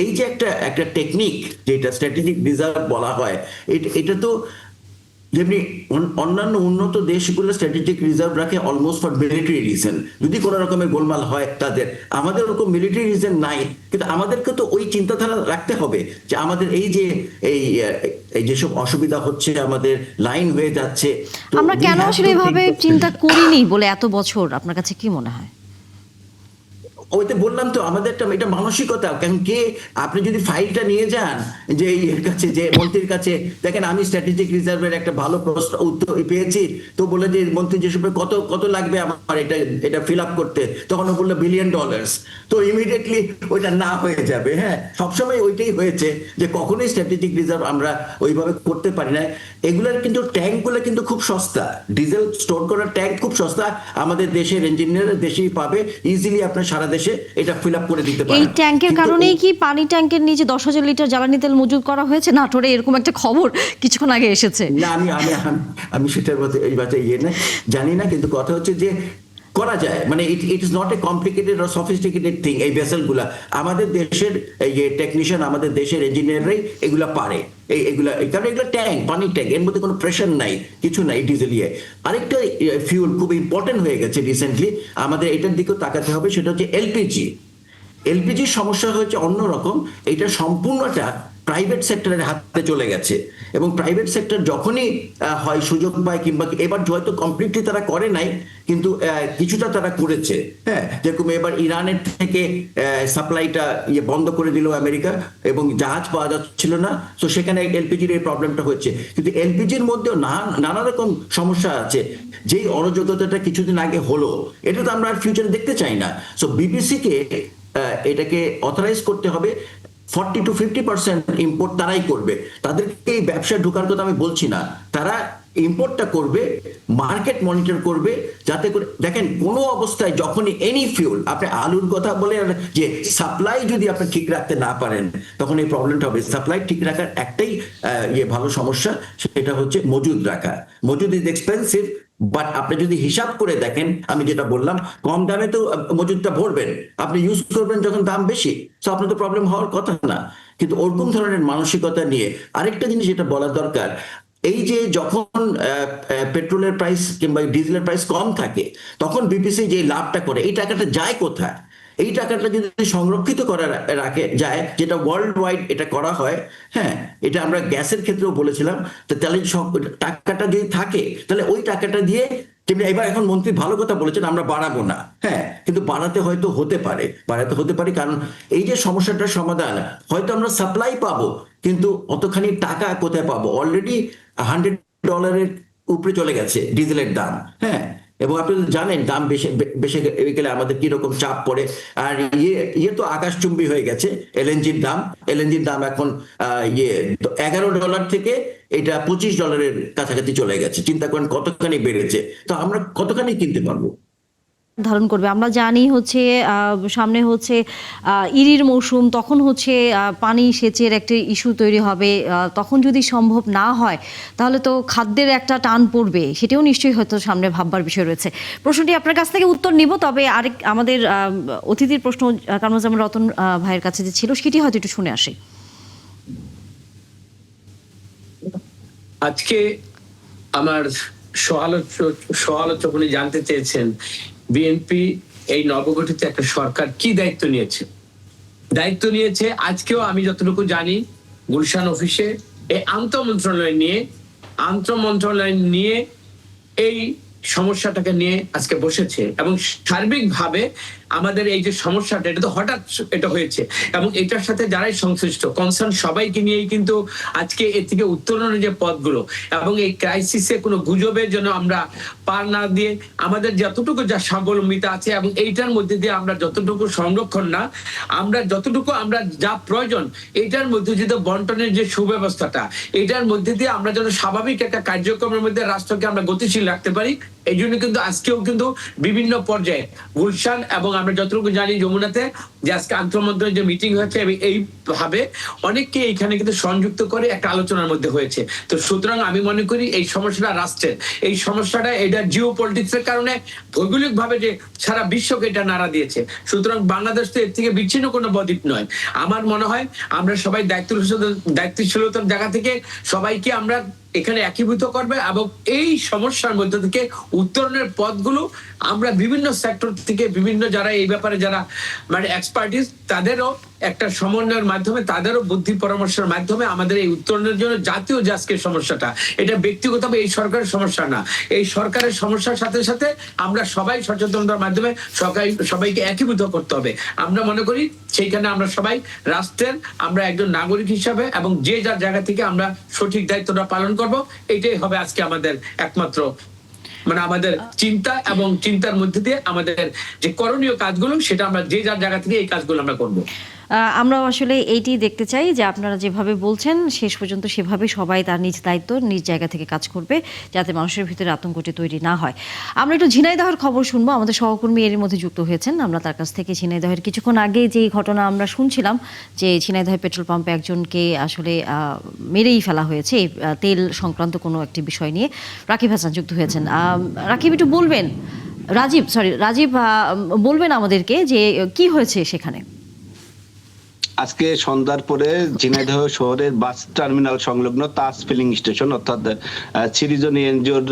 এই যে একটা টেকনিক যেটা স্ট্র্যাটেজিক রিজার্ভ বলা হয়, এটা তো যেমনি অন্যান্য উন্নত দেশগুলো স্ট্র্যাটেজিক রিজার্ভ রাখে অলমোস্ট ফর মিলিটারি রিজন, যদি কোনো রকমের গোলমাল হয় তাদের। আমাদের ওরকম মিলিটারি রিজন নাই, কিন্তু আমাদেরকে তো ওই চিন্তাধারা রাখতে হবে যে আমাদের এই যে যেসব অসুবিধা হচ্ছে, আমাদের লাইন হয়ে যাচ্ছে, আমরা কেন আসলে এভাবে চিন্তা করিনি বলে এত বছর, আপনার কাছে কি মনে হয়? ওইতে বললাম তো আমাদের এটা মানসিকতা। কারণ আপনি যদি ফাইলটা নিয়ে যান যে এর কাছে, যে মন্ত্রীর কাছে, দেখেন আমি স্ট্র্যাটেজিক রিজার্ভের একটা ভালো প্রশ্ন উত্তর পেয়েছি, তো বলে যে মন্ত্রী যেসব কত লাগবে আমার এটা ফিল আপ করতে, তখন ও বললো $1 বিলিয়ন, তো ইমিডিয়েটলি ওইটা না হয়ে যাবে। হ্যাঁ, সবসময় ওইটাই হয়েছে যে কখনোই স্ট্র্যাটেজিক রিজার্ভ আমরা ওইভাবে করতে পারি না। এগুলোর কিন্তু ট্যাঙ্কগুলো কিন্তু খুব সস্তা, ডিজেল স্টোর করার ট্যাঙ্ক খুব সস্তা, আমাদের দেশের ইঞ্জিনিয়ার দেশেই পাবে, ইজিলি আপনার সারা বাংলাদেশে এটা ফিল আপ করে দিতে পারেন। এই ট্যাঙ্কের কিন্তু কারণেই কি পানি ট্যাঙ্কের নিচে 10,000 লিটার জ্বালানি তেল মজুত করা হয়েছে নাটোরে, এরকম একটা খবর কিছুক্ষণ আগে এসেছে। না, আমি সেটার মধ্যে এই ব্যাপারে জানি না, কিন্তু কথা হচ্ছে যে করা যায়, মানে it is not a complicated or sophisticated thing. এই ভেসেলগুলা আমাদের দেশের এই টেকনিশিয়ান, আমাদের দেশের ইঞ্জিনিয়াররাই এগুলা পারে, এগুলা, কারণ এগুলো ট্যাঙ্ক, পানির ট্যাঙ্ক, এর মধ্যে কোনো প্রেশার নাই, কিছু নাই ডিজেল ইয়ে। আরেকটা ফিউল খুব ইম্পর্টেন্ট হয়ে গেছে রিসেন্টলি, আমাদের এটার দিকেও তাকাতে হবে, সেটা হচ্ছে এলপিজি। এলপিজির সমস্যা হচ্ছে অন্যরকম, এটা সম্পূর্ণটা প্রাইভেট সেক্টরের হাতে চলে গেছে, এবং প্রাইভেট সেক্টর যখনই হয় সুযোগ পায়, কিংবা এবার হয়তো কমপ্লিটলি তারা করে নাই, কিন্তু কিছুটা তারা করেছে। হ্যাঁ, যেরকম এবার ইরানের থেকে সাপ্লাইটা বন্ধ করে দিল আমেরিকা, এবং জাহাজ পাওয়া যাচ্ছিল না, তো সেখানে এলপিজির এই প্রবলেমটা হচ্ছে। কিন্তু এলপিজির মধ্যেও নানা রকম সমস্যা আছে, যেই অরাজকতাটা কিছুদিন আগে হলো, এটা তো আমরা আর ফিউচারে দেখতে চাই না। সো বিবিসিকে এটাকে অথরাইজ করতে হবে। 40 to 50% ইম্পোর্ট তারাই করবে, তাদেরকে এই ব্যবসায় ঢোকার কথা আমি বলছি না, তারা ইম্পোর্টটা করবে, মার্কেট মনিটর করবে, যাতে করে দেখেন কোনো অবস্থায় যখনই এনি ফিউল, আপনি আলুর কথা বলে যে সাপ্লাই যদি আপনি ঠিক রাখতে না পারেন, তখন এই প্রবলেমটা হবে। সাপ্লাই ঠিক রাখার একটাই ভালো সমস্যা, সেটা হচ্ছে মজুদ রাখা। মজুদ ইজ এক্সপেন্সিভ, বাট আপনি যদি হিসাব করে দেখেন, আমি যেটা বললাম, কম দামে তো মজুদটা ভরবেন, আপনি ইউজ করবেন যখন দাম বেশি, তো আপনার তো প্রবলেম হওয়ার কথা না। কিন্তু ওরকম ধরনের মানসিকতা নিয়ে আরেকটা জিনিস যেটা বলা দরকার, এই যে যখন পেট্রোলের প্রাইস কিংবা ডিজেলের প্রাইস কম থাকে, তখন বিপিসি যে লাভটা করে, এই টাকাটা যায় কোথায়? এই টাকাটা যদি সংরক্ষিত করা রাখে যায়, যেটা ওয়ার্ল্ড ওয়াইড এটা করা হয়, হ্যাঁ, এটা আমরা গ্যাসের ক্ষেত্রেও বলেছিলাম, তো তাহলে টাকাটা যদি থাকে, তাহলে ওই টাকাটা দিয়ে, এবার এখন মন্ত্রী ভালো কথা বলেছেন, আমরা বাড়াবো না, হ্যাঁ, কিন্তু বাড়াতে হতে পারে, কারণ এই যে সমস্যাটার সমাধান, হয়তো আমরা সাপ্লাই পাবো, কিন্তু অতখানি টাকা কোথায় পাবো? অলরেডি $100 উপরে চলে গেছে ডিজেলের দাম, হ্যাঁ, এবং আপনি জানেন দাম বেশি গেলে আমাদের কিরকম চাপ পড়ে। আর ইয়ে তো আকাশচুম্বী হয়ে গেছে এলএনজির দাম এখন $11 থেকে এটা $25 কাছাকাছি চলে গেছে। চিন্তা করেন কতখানি বেড়েছে, তো আমরা কতখানি কিনতে পারবো? ধারণ করবে। আমরা জানি হচ্ছে সামনে হচ্ছে ইরির মৌসুম, তখন হচ্ছে পানি সেচের একটা ইস্যু তৈরি হবে, তখন যদি সম্ভব না হয় তাহলে তো খাদ্যের একটা টান পড়বে, সেটাও নিশ্চয়ই হয়তো সামনে ভাববার বিষয় রয়েছে। প্রশ্নটি আপনার কাছ থেকে উত্তর নিব, তবে আরেক আমাদের অতিথির প্রশ্ন কামরুজ্জামান রতন ভাইয়ের কাছে যে ছিল, সেটি হয়তো একটু শুনে আসি। আজকে আমার সহ-আলোচক উনি জানতে চেয়েছেন বিএনপি এই নবগঠিত একটা সরকার কি দায়িত্ব নিয়েছে। আজকেও আমি যতটুকু জানি, গুলশান অফিসে এই আন্তঃমন্ত্রণালয় নিয়ে এই সমস্যাটাকে নিয়ে আজকে বসেছে, এবং সার্বিকভাবে আমাদের এই যে সমস্যাটা, এটা তো হঠাৎ এটা হয়েছে, এবং এটার সাথে যারাই সংশ্লিষ্ট কনসার্ন সবাইকে নিয়েই কিন্তু আজকে এর থেকে উত্তরণের যে পথগুলো, এবং এই ক্রাইসিসে কোনো গুজবের জন্য আমরা পার না দিয়ে আমাদের যতটুকু যা স্বাবলম্বিতা আছে, এবং এইটার মধ্যে দিয়ে আমরা যতটুকু সংরক্ষণ না, আমরা যতটুকু আমরা যা প্রয়োজন, এইটার মধ্যে যদি বন্টনের যে সুব্যবস্থাটা, এটার মধ্যে দিয়ে আমরা যেন স্বাভাবিক একটা কার্যক্রমের মধ্যে রাষ্ট্রকে আমরা গতিশীল রাখতে পারি। এই জন্য কিন্তু আজকেও কিন্তু বিভিন্ন পর্যায়ে গুলশান এবং আমরা যতটুকু জানি যমুনাতে যে আজকে আন্তঃমন্ত্রণালয় যে মিটিং হয়েছে, এইভাবে অনেককে এইখানে কিন্তু সংযুক্ত করে একটা আলোচনার মধ্যে হয়েছে। তো সুতরাং আমি মনে করি এই সমস্যাটা রাষ্ট্রের, এই সমস্যাটা এটা জিও পলিটিক্সের কারণে ভৌগোলিক ভাবে যে সারা বিশ্বকে এটা নাড়া দিয়েছে। সুতরাং বাংলাদেশ তো এর থেকে বিচ্ছিন্ন কোনো বদ্বীপ নয়। আমার মনে হয় আমরা সবাই দায়িত্বশীলতার জায়গা থেকে সবাইকে আমরা এখানে একীভূত করবে, এবং এই সমস্যার মধ্যে থেকে উত্তরণের পথগুলো আমরা বিভিন্ন সেক্টর থেকে বিভিন্ন যারা এই ব্যাপারে যারা মানে এক্সপার্টিস, তাদেরও একটা সমন্বয়ের মাধ্যমে, তাদেরও বুদ্ধি পরামর্শের মাধ্যমে আমাদের এই উত্তরণের জন্য জাতীয় যে আজকের সমস্যাটা, এটা ব্যক্তিগতভাবে এই সরকারের সমস্যা না, এই সরকারের সমস্যার সাথে সাথে আমরা সবাই সচেতনতার মাধ্যমে সবাইকে একীভূত করতে হবে। আমরা মনে করি সেইখানে আমরা সবাই রাষ্ট্রের আমরা একজন নাগরিক হিসাবে এবং যে যার জায়গা থেকে আমরা সঠিক দায়িত্বটা পালন করব, এটাই হবে আজকে আমাদের একমাত্র মানে আমাদের চিন্তা, এবং চিন্তার মধ্যে দিয়ে আমাদের যে করণীয় কাজগুলো, সেটা আমরা যে যার জায়গা থেকে এই কাজগুলো আমরা করব। আমরাও আসলে এইটি দেখতে চাই যে আপনারা যেভাবে বলছেন শেষ পর্যন্ত সেভাবে সবাই তার নিজ দায়িত্ব নিজ জায়গা থেকে কাজ করবে, যাতে মানুষের ভিতরে আতঙ্কটি তৈরি না হয়। আমরা একটু ঝিনাইদহের খবর শুনবো, আমাদের সহকর্মী এর মধ্যে যুক্ত হয়েছেন। আমরা তার কাছ থেকে ঝিনাইদহের কিছুক্ষণ আগে যে ঘটনা আমরা শুনছিলাম যে ঝিনাইদহের পেট্রোল পাম্পে একজনকে আসলে মেরেই ফেলা হয়েছে এই তেল সংক্রান্ত কোনো একটি বিষয় নিয়ে রাকিব হাসান যুক্ত হয়েছেন। রাকিব একটু বলবেন, রাজীব বলবেন আমাদেরকে যে কি হয়েছে সেখানে। আজকে সন্ধ্যার পরে ঝিনাইদহ শহরের বাস টার্মিনাল সংলগ্ন তাজ ফিলিং স্টেশন অর্থাৎ সিরিজন এনজিওর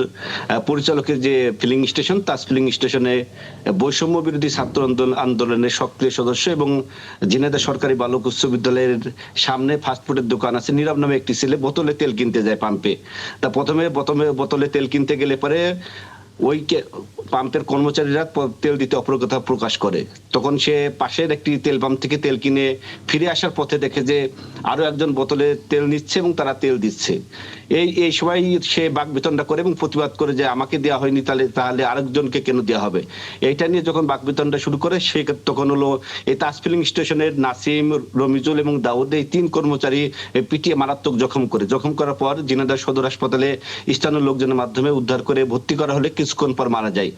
পরিচালকের যে ফিলিং স্টেশন, তাজ ফিলিং স্টেশনে বৈষম্য বিরোধী ছাত্র আন্দোলনের সক্রিয় সদস্য এবং ঝিনাইদহ সরকারি বালক উচ্চ বিদ্যালয়ের সামনে ফাস্টফুডের দোকান আছে, নীরব নামে একটি ছেলে বোতলে তেল কিনতে যায় পাম্পে। তা প্রথমে বোতলে তেল কিনতে গেলে পরে ওই পাম্পের কর্মচারীরা তেল দিতে অপারগতা প্রকাশ করে। তখন সে পাশের একটি তেল পাম্প থেকে তেল কিনে ফিরে আসার পথে দেখে যে আরো একজন বোতলে তেল নিচ্ছে এবং তারা তেল দিচ্ছে। এই সময় সে বাকবিতণ্ডা করে এবং প্রতিবাদ করে যে আমাকে দেওয়া হয়নি, তাহলে আরেকজনকে কেন দেওয়া হবে। এইটা নিয়ে যখন বাকবিতণ্ডা শুরু করে সে তখন হলো এই তাজ ফিলিং স্টেশনের নাসিম, রমিজুল এবং দাউদ এই 3 কর্মচারী পিটিয়ে মারাত্মক জখম করার পর ঝিনাইদহ সদর হাসপাতালে স্থানীয় লোকজনের মাধ্যমে উদ্ধার করে ভর্তি করা হলে কিছুক্ষণ পর মারা যায়।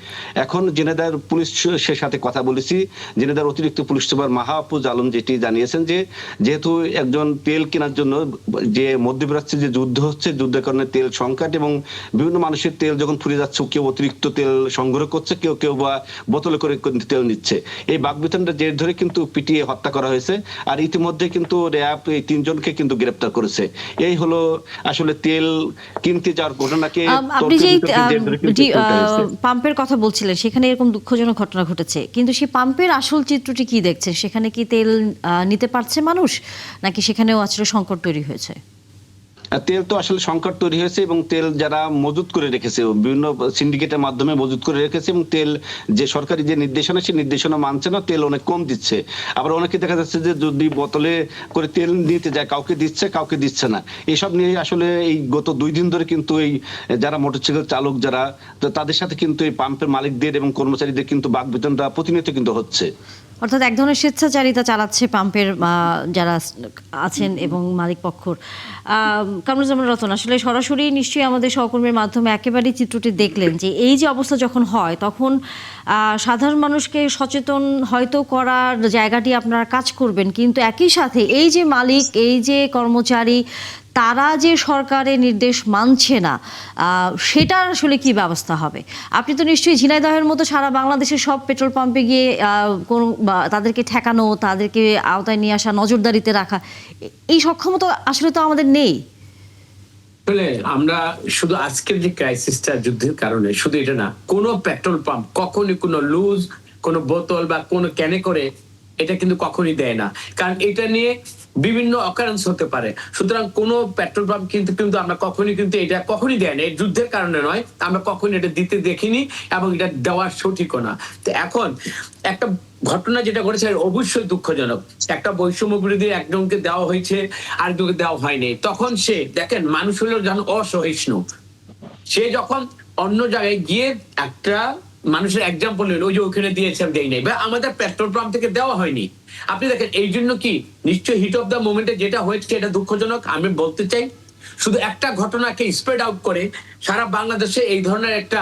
এখন ঝিনাইদহের পুলিশের সাথে কথা বলেছি। ঝিনাইদহের অতিরিক্ত পুলিশ সুপার মাহফুজ আলম যেটি জানিয়েছেন যে যেহেতু একজন তেল কেনার জন্য যে মধ্যপ্রাচ্যে যে যুদ্ধ হচ্ছে, যুদ্ধের কারণে তেল সংকট এবং বিভিন্ন মানুষের তেল যখন ফুরিয়ে যাচ্ছে, কেউ অতিরিক্ত তেল সংগ্রহ করছে, কেউ বা বোতলে করে তেল নিচ্ছে। এই বাকবিতণ্ডার জের ধরে কিন্তু পিটিয়ে হত্যা করা হয়েছে। আর ইতিমধ্যে কিন্তু র্যাব এই 3 জনকে কিন্তু গ্রেপ্তার করেছে। এই হলো আসলে তেল কিনতে যাওয়ার ঘটনাকে আপনি যে পাম্পের কথা বলছিলেন সেখানে এরকম দুঃখজনক ঘটনা ঘটেছে, কিন্তু সেই পাম্পের আসল চিত্রটি কি দেখছেন? সেখানে কি তেল নিতে পারছে মানুষ, নাকি সেখানেও আসলে সংকট তৈরি হয়েছে? তেল তো আসলে সংকট তৈরি হয়েছে এবং তেল যারা মজুত করে রেখেছে বিভিন্ন সিন্ডিকেটের মাধ্যমে মজুত করে রেখেছে এবং তেল যে সরকারি যে নির্দেশনা সেই নির্দেশনা মানছে না, তেল অনেক কম দিচ্ছে। আবার অনেকে দেখা যাচ্ছে যে যদি বোতলে করে তেল নিতে যায় কাউকে দিচ্ছে কাউকে দিচ্ছে না। এসব নিয়ে আসলে এই গত 2 দিন ধরে কিন্তু এই যারা মোটরসাইকেল চালক যারা তাদের সাথে কিন্তু এই পাম্পের মালিকদের এবং কর্মচারীদের কিন্তু বাকবিতণ্ডা প্রতিনিয়ত কিন্তু হচ্ছে। অর্থাৎ এক ধরনের স্বেচ্ছাচারিতা চালাচ্ছে পাম্পের যারা আছেন এবং মালিক পক্ষর। কামরুজ্জামান রতন, আসলে সরাসরি নিশ্চয়ই আমাদের সহকর্মীর মাধ্যমে একেবারেই চিত্রটি দেখলেন যে এই যে অবস্থা যখন হয় তখন সাধারণ মানুষকে সচেতন হয়তো করার জায়গাটি আপনারা কাজ করবেন, কিন্তু একই সাথে এই যে মালিক, এই যে কর্মচারী, তারা যে সরকারের নির্দেশ মানছে না, সেটার আসলে কি ব্যবস্থা হবে? আপনি তো নিশ্চয়ই ঝিনাইদহের মতো সারা বাংলাদেশের সব পেট্রোল পাম্পে গিয়ে তাদেরকে ঠেকানো, তাদেরকে আওতায় নিয়ে আসা, নজরদারিতে রাখা, এই সক্ষমতা আসলে তো আমাদের নেই। আসলে আমরা শুধু আজকের যে ক্রাইসিসটা যুদ্ধের কারণে শুধু এটা না, কোনো পেট্রোল পাম্প কখনই কোনো লুজ কোনো বোতল বা কোনো ক্যানে করে এটা কিন্তু কখনই দেয় না, কারণ এটা নিয়ে বিভিন্ন অকারেন্স হতে পারে। সুতরাং কোনো পেট্রোল পাম্প কিন্তু আমরা কখনই দেয় না, এই যুদ্ধের কারণে নয়, আমরা কখনই এটা দিতে দেখিনি এবং এটা দেওয়ার সঠিকও না। তো এখন একটা ঘটনা যেটা ঘটেছে অবশ্যই দুঃখজনক। একটা বৈষম্য বিরোধী একজনকে দেওয়া হয়েছে, আরেকজনকে দেওয়া হয়নি। তখন সে দেখেন মানুষ হলো যেন অসহিষ্ণু, সে যখন অন্য জায়গায় গিয়ে একটা মানুষের এক্সাম্পল নিল, ওই যে ওখানে দিয়েছে আমি দেই নাই, বা আমাদের পেট্রোল পাম্প থেকে দেওয়া হয়নি। আপনি দেখেন এই জন্য কি নিশ্চয়ই হিট অফ দ্য মোমেন্টে যেটা হয়েছে এটা দুঃখজনক। আমি বলতে চাই শুধু একটা ঘটনাকে স্প্রেড আউট করে সারা বাংলাদেশে এই ধরনের একটা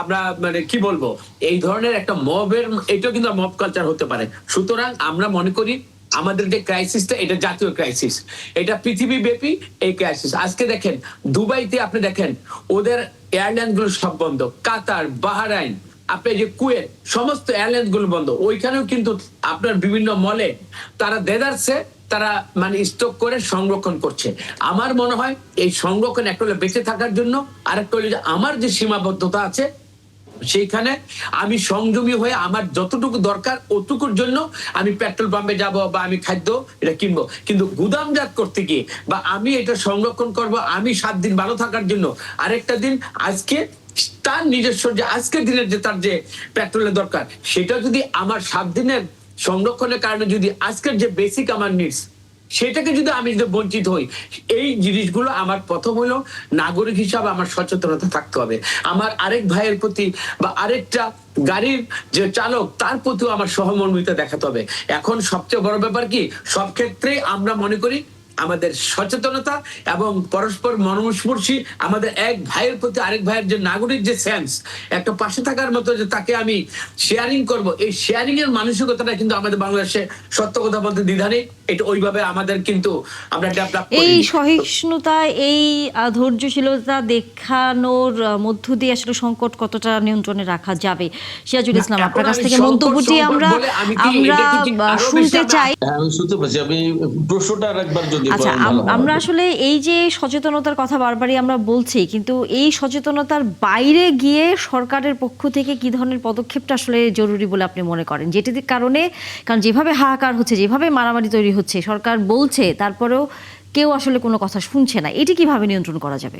আমরা মানে কি বলবো, এই ধরনের একটা মবের, এটাও কিন্তু মব কালচার হতে পারে। সুতরাং আমরা মনে করি আমাদের যে ক্রাইসিসটা এটা জাতীয় ক্রাইসিস, এটা পৃথিবী ব্যাপী এই ক্রাইসিস। আজকে দেখেন দুবাইতে আপনি দেখেন ওদের এয়ারলাইন গুলো সব বন্ধ, কাতার, বাহরাইন, আপনি যে কুয়েত, সমস্ত এয়ারলাইন গুলো বন্ধ। ওইখানেও কিন্তু আপনার বিভিন্ন মলে তারা দেদারসে তারা মানে স্টক করে সংরক্ষণ করছে। আমার মনে হয় এই সংরক্ষণ একটা হলো বেঁচে থাকার জন্য, আরেকটা হলো যে আমার যে সীমাবদ্ধতা আছে সেইখানে আমি সংযমী হয়ে আমার যতটুকু দরকার ওটুকুর জন্য আমি পেট্রোল পাম্পে যাব বা আমি খাদ্য এটা কিনবো, কিন্তু গুদামজাত করতে গিয়ে বা আমি এটা সংরক্ষণ করব আমি 7 দিন ভালো থাকার জন্য, আরেকটা দিন আজকে তার নিজস্ব যে আজকের দিনের যে তার যে পেট্রোলের দরকার সেটা যদি আমার 7 দিনের সংরক্ষণের কারণে যদি আজকের যে বেসিক আমার নিডস সেটাকে যদি আমি যদি বঞ্চিত হই, এই জিনিসগুলো আমার প্রথম হলো নাগরিক হিসাবে আমার সচেতনতা থাকতে হবে। আমার আরেক ভাইয়ের প্রতি বা আরেকটা গাড়ির যে চালক তার প্রতিও আমার সহমর্মিতা দেখাতে হবে। এখন সবচেয়ে বড় ব্যাপার কি, সব ক্ষেত্রে আমরা মনে করি আমাদের সচেতনতা এবং পরস্পর মনস্পর্শী, আমাদের এক ভাইয়ের প্রতি আরেক ভাইয়ের যে নাগরিক যে সেন্স, একটা পাশে থাকার মতো, যে তাকে আমি শেয়ারিং করব, এই শেয়ারিং এর মানসিকতাটা কিন্তু আমাদের বাংলাদেশে সত্য কথা বলতে দ্বিধা নেই। এটা ওইভাবে আমাদের কিন্তু আমরা ডেভেলপ করি। এই সহিষ্ণুতা, এই ধৈর্যশীলতা দেখানোর মধ্য দিয়ে আসলে সংকট কতটা নিয়ন্ত্রণে রাখা যাবে? সিরাজুল ইসলাম, আপনার কাছ থেকে মন্তব্যটি আমরা শুনতে চাই। আমি শুনতে পাচ্ছি, আমি প্রশ্নটা আরেকবার যদি আচ্ছা, আমরা আসলে এই যে সচেতনতার কথা বারবারই আমরা বলছি, কিন্তু এই সচেতনতার বাইরে গিয়ে সরকারের পক্ষ থেকে কি ধরনের পদক্ষেপটা আসলে জরুরি বলে আপনি মনে করেন? যেটির কারণে, কারণ যেভাবে হাহাকার হচ্ছে, যেভাবে মারামারি তৈরি হচ্ছে, সরকার বলছে তারপরেও কেউ আসলে কোনো কথা শুনছে না, এটি কিভাবে নিয়ন্ত্রণ করা যাবে?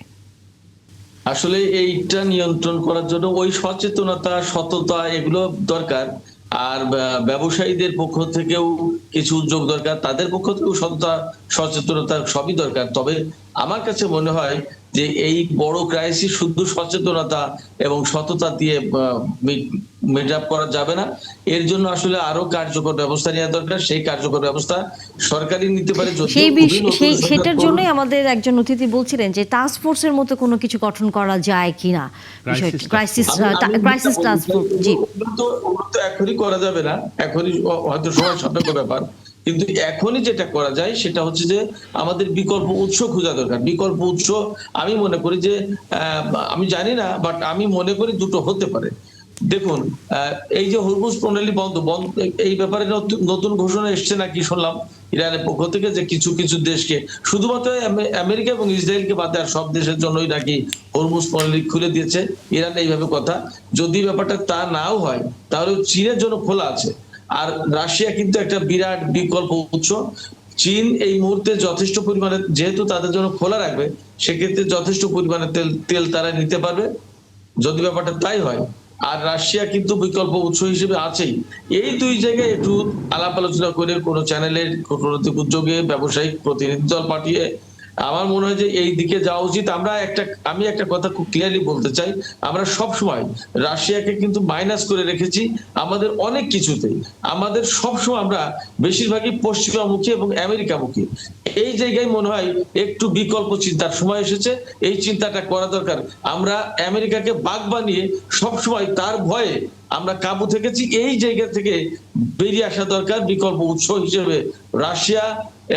আসলে এইটা নিয়ন্ত্রণ করার জন্য ওই সচেতনতা, সততা এগুলো দরকার। আর ব্যবসায়ীদের পক্ষ থেকেও কিছু উদ্যোগ দরকার, তাদের পক্ষ থেকেও সততা, সচেতনতা সবই দরকার। তবে আমার কাছে মনে হয় যে এই বড় ক্রাইসিস শুধু সচেতনতা এবং সততা দিয়ে মিট আপ করা যাবে না। এর জন্য আসলে আরো কার্যকর ব্যবস্থা নেওয়া দরকার। সেই কার্যকর ব্যবস্থা সরকারই নিতে পারে। সেটার জন্যই আমাদের একজন অতিথি বলছিলেন যে টাস্ক ফোর্সের মতো কোনো কিছু গঠন করা যায় কিনা, ক্রাইসিস টাস্ক ফোর্স। জি, তো এখনই করা যাবে না, এখনই হয়তো সময় সাপেক্ষ ব্যাপার, কিন্তু এখনই যেটা করা যায় সেটা হচ্ছে যে আমাদের বিকল্প উৎস খোঁজা দরকার। বিকল্প উৎস আমি মনে করি যে আমি জানি না, বাট আমি মনে করি দুটো হতে পারে। দেখুন, এই যে হরমুজ প্রণালী বন্ধ, এই ব্যাপারে নতুন ঘোষণা এসছে নাকি শুনলাম ইরানের পক্ষ থেকে, যে কিছু কিছু দেশকে, শুধুমাত্র আমেরিকা এবং ইসরায়েলকে বাদে আর সব দেশের জন্যই নাকি হরমুজ প্রণালী খুলে দিয়েছে ইরান। এইভাবে কথা, যদি ব্যাপারটা তা নাও হয় তাহলে চীনের জন্য খোলা আছে। আর রাশিয়া কিন্তু একটা বিরাট বিকল্প উৎস। চীন এই মুহূর্তে যথেষ্ট পরিমাণে, যেহেতু তাদের জন্য খোলা রাখবে, সেক্ষেত্রে যথেষ্ট পরিমাণে তেল তারা নিতে পারবে যদি ব্যাপারটা তাই হয়। আর রাশিয়া কিন্তু বিকল্প উৎস হিসেবে আছেই। এই দুই জায়গায় একটু আলাপ আলোচনা করে কোনো চ্যানেলের কূটনৈতিক উদ্যোগে ব্যবসায়িক প্রতিনিধি দল পাঠিয়ে আমার মনে হয় যে এই দিকে যাওয়া উচিত। আমি একটা কথা খুব ক্লিয়ারলি বলতে চাই, আমরা সব সময় রাশিয়াকে কিন্তু মাইনাস করে রেখেছি আমাদের অনেক কিছুতেই। আমাদের সবসময় আমরা বেশিরভাগই পশ্চিমামুখী এবং আমেরিকামুখী। এই জায়গায় মনে হয় একটু বিকল্প চিন্তার সময় এসেছে, এই চিন্তাটা করা দরকার। আমরা আমেরিকাকে বাগ বানিয়ে সবসময় তার ভয়ে আমরা কাবু থেকেছি। এই জায়গা থেকে বেরিয়ে আসা দরকার। বিকল্প উৎস হিসেবে রাশিয়া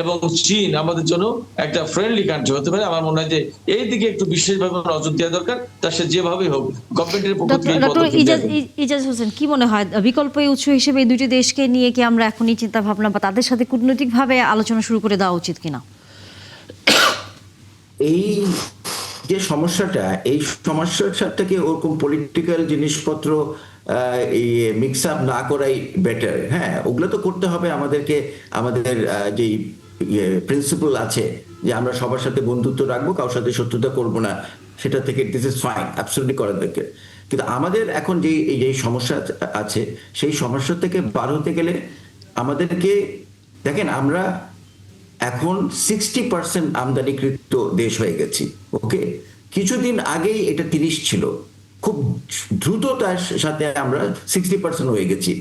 এবং চীন আমাদের জন্য একটা ফ্রেন্ডলি কান্ট্রি হতে পারে। আমার মনে হয় যে এই দিকে একটু বিশেষভাবে নজর দেওয়া দরকার। তা সে যেভাবেই হোক, গভর্নমেন্টের পক্ষ থেকে। ডক্টর ইজাজ হোসেন, কি মনে হয় বিকল্প উৎস হিসেবে এই দুটি দেশকে নিয়ে কি আমরা এখনই চিন্তা ভাবনা বা তাদের সাথে কূটনৈতিকভাবে আলোচনা শুরু করে দেওয়া উচিত কিনা? এই যে সমস্যাটা, এই সমস্যাটাকে ওরকম পলিটিক্যাল জিনিসপত্র মিক্স আপ না করাই বেটার। হ্যাঁ, ওগুলো তো করতে হবে আমাদেরকে। আমাদের যে প্রিন্সিপাল আছে যে আমরা সবার সাথে বন্ধুত্ব রাখবো, কারোর সাথে শত্রুতা করবো না, সেটা থেকে দিস ইজ ফাইন, অ্যাবসলিউটলি করা দরকার। কিন্তু আমাদের এখন যে সমস্যা আছে, সেই সমস্যা থেকে বার হতে গেলে আমাদেরকে, দেখেন, আমরা এখন 60% আমদানিকৃত দেশ হয়ে গেছি। ওকে, কিছুদিন আগেই এটা 30 ছিল। খুব দ্রুততার সাথে আমরা 60% হয়ে গেছি।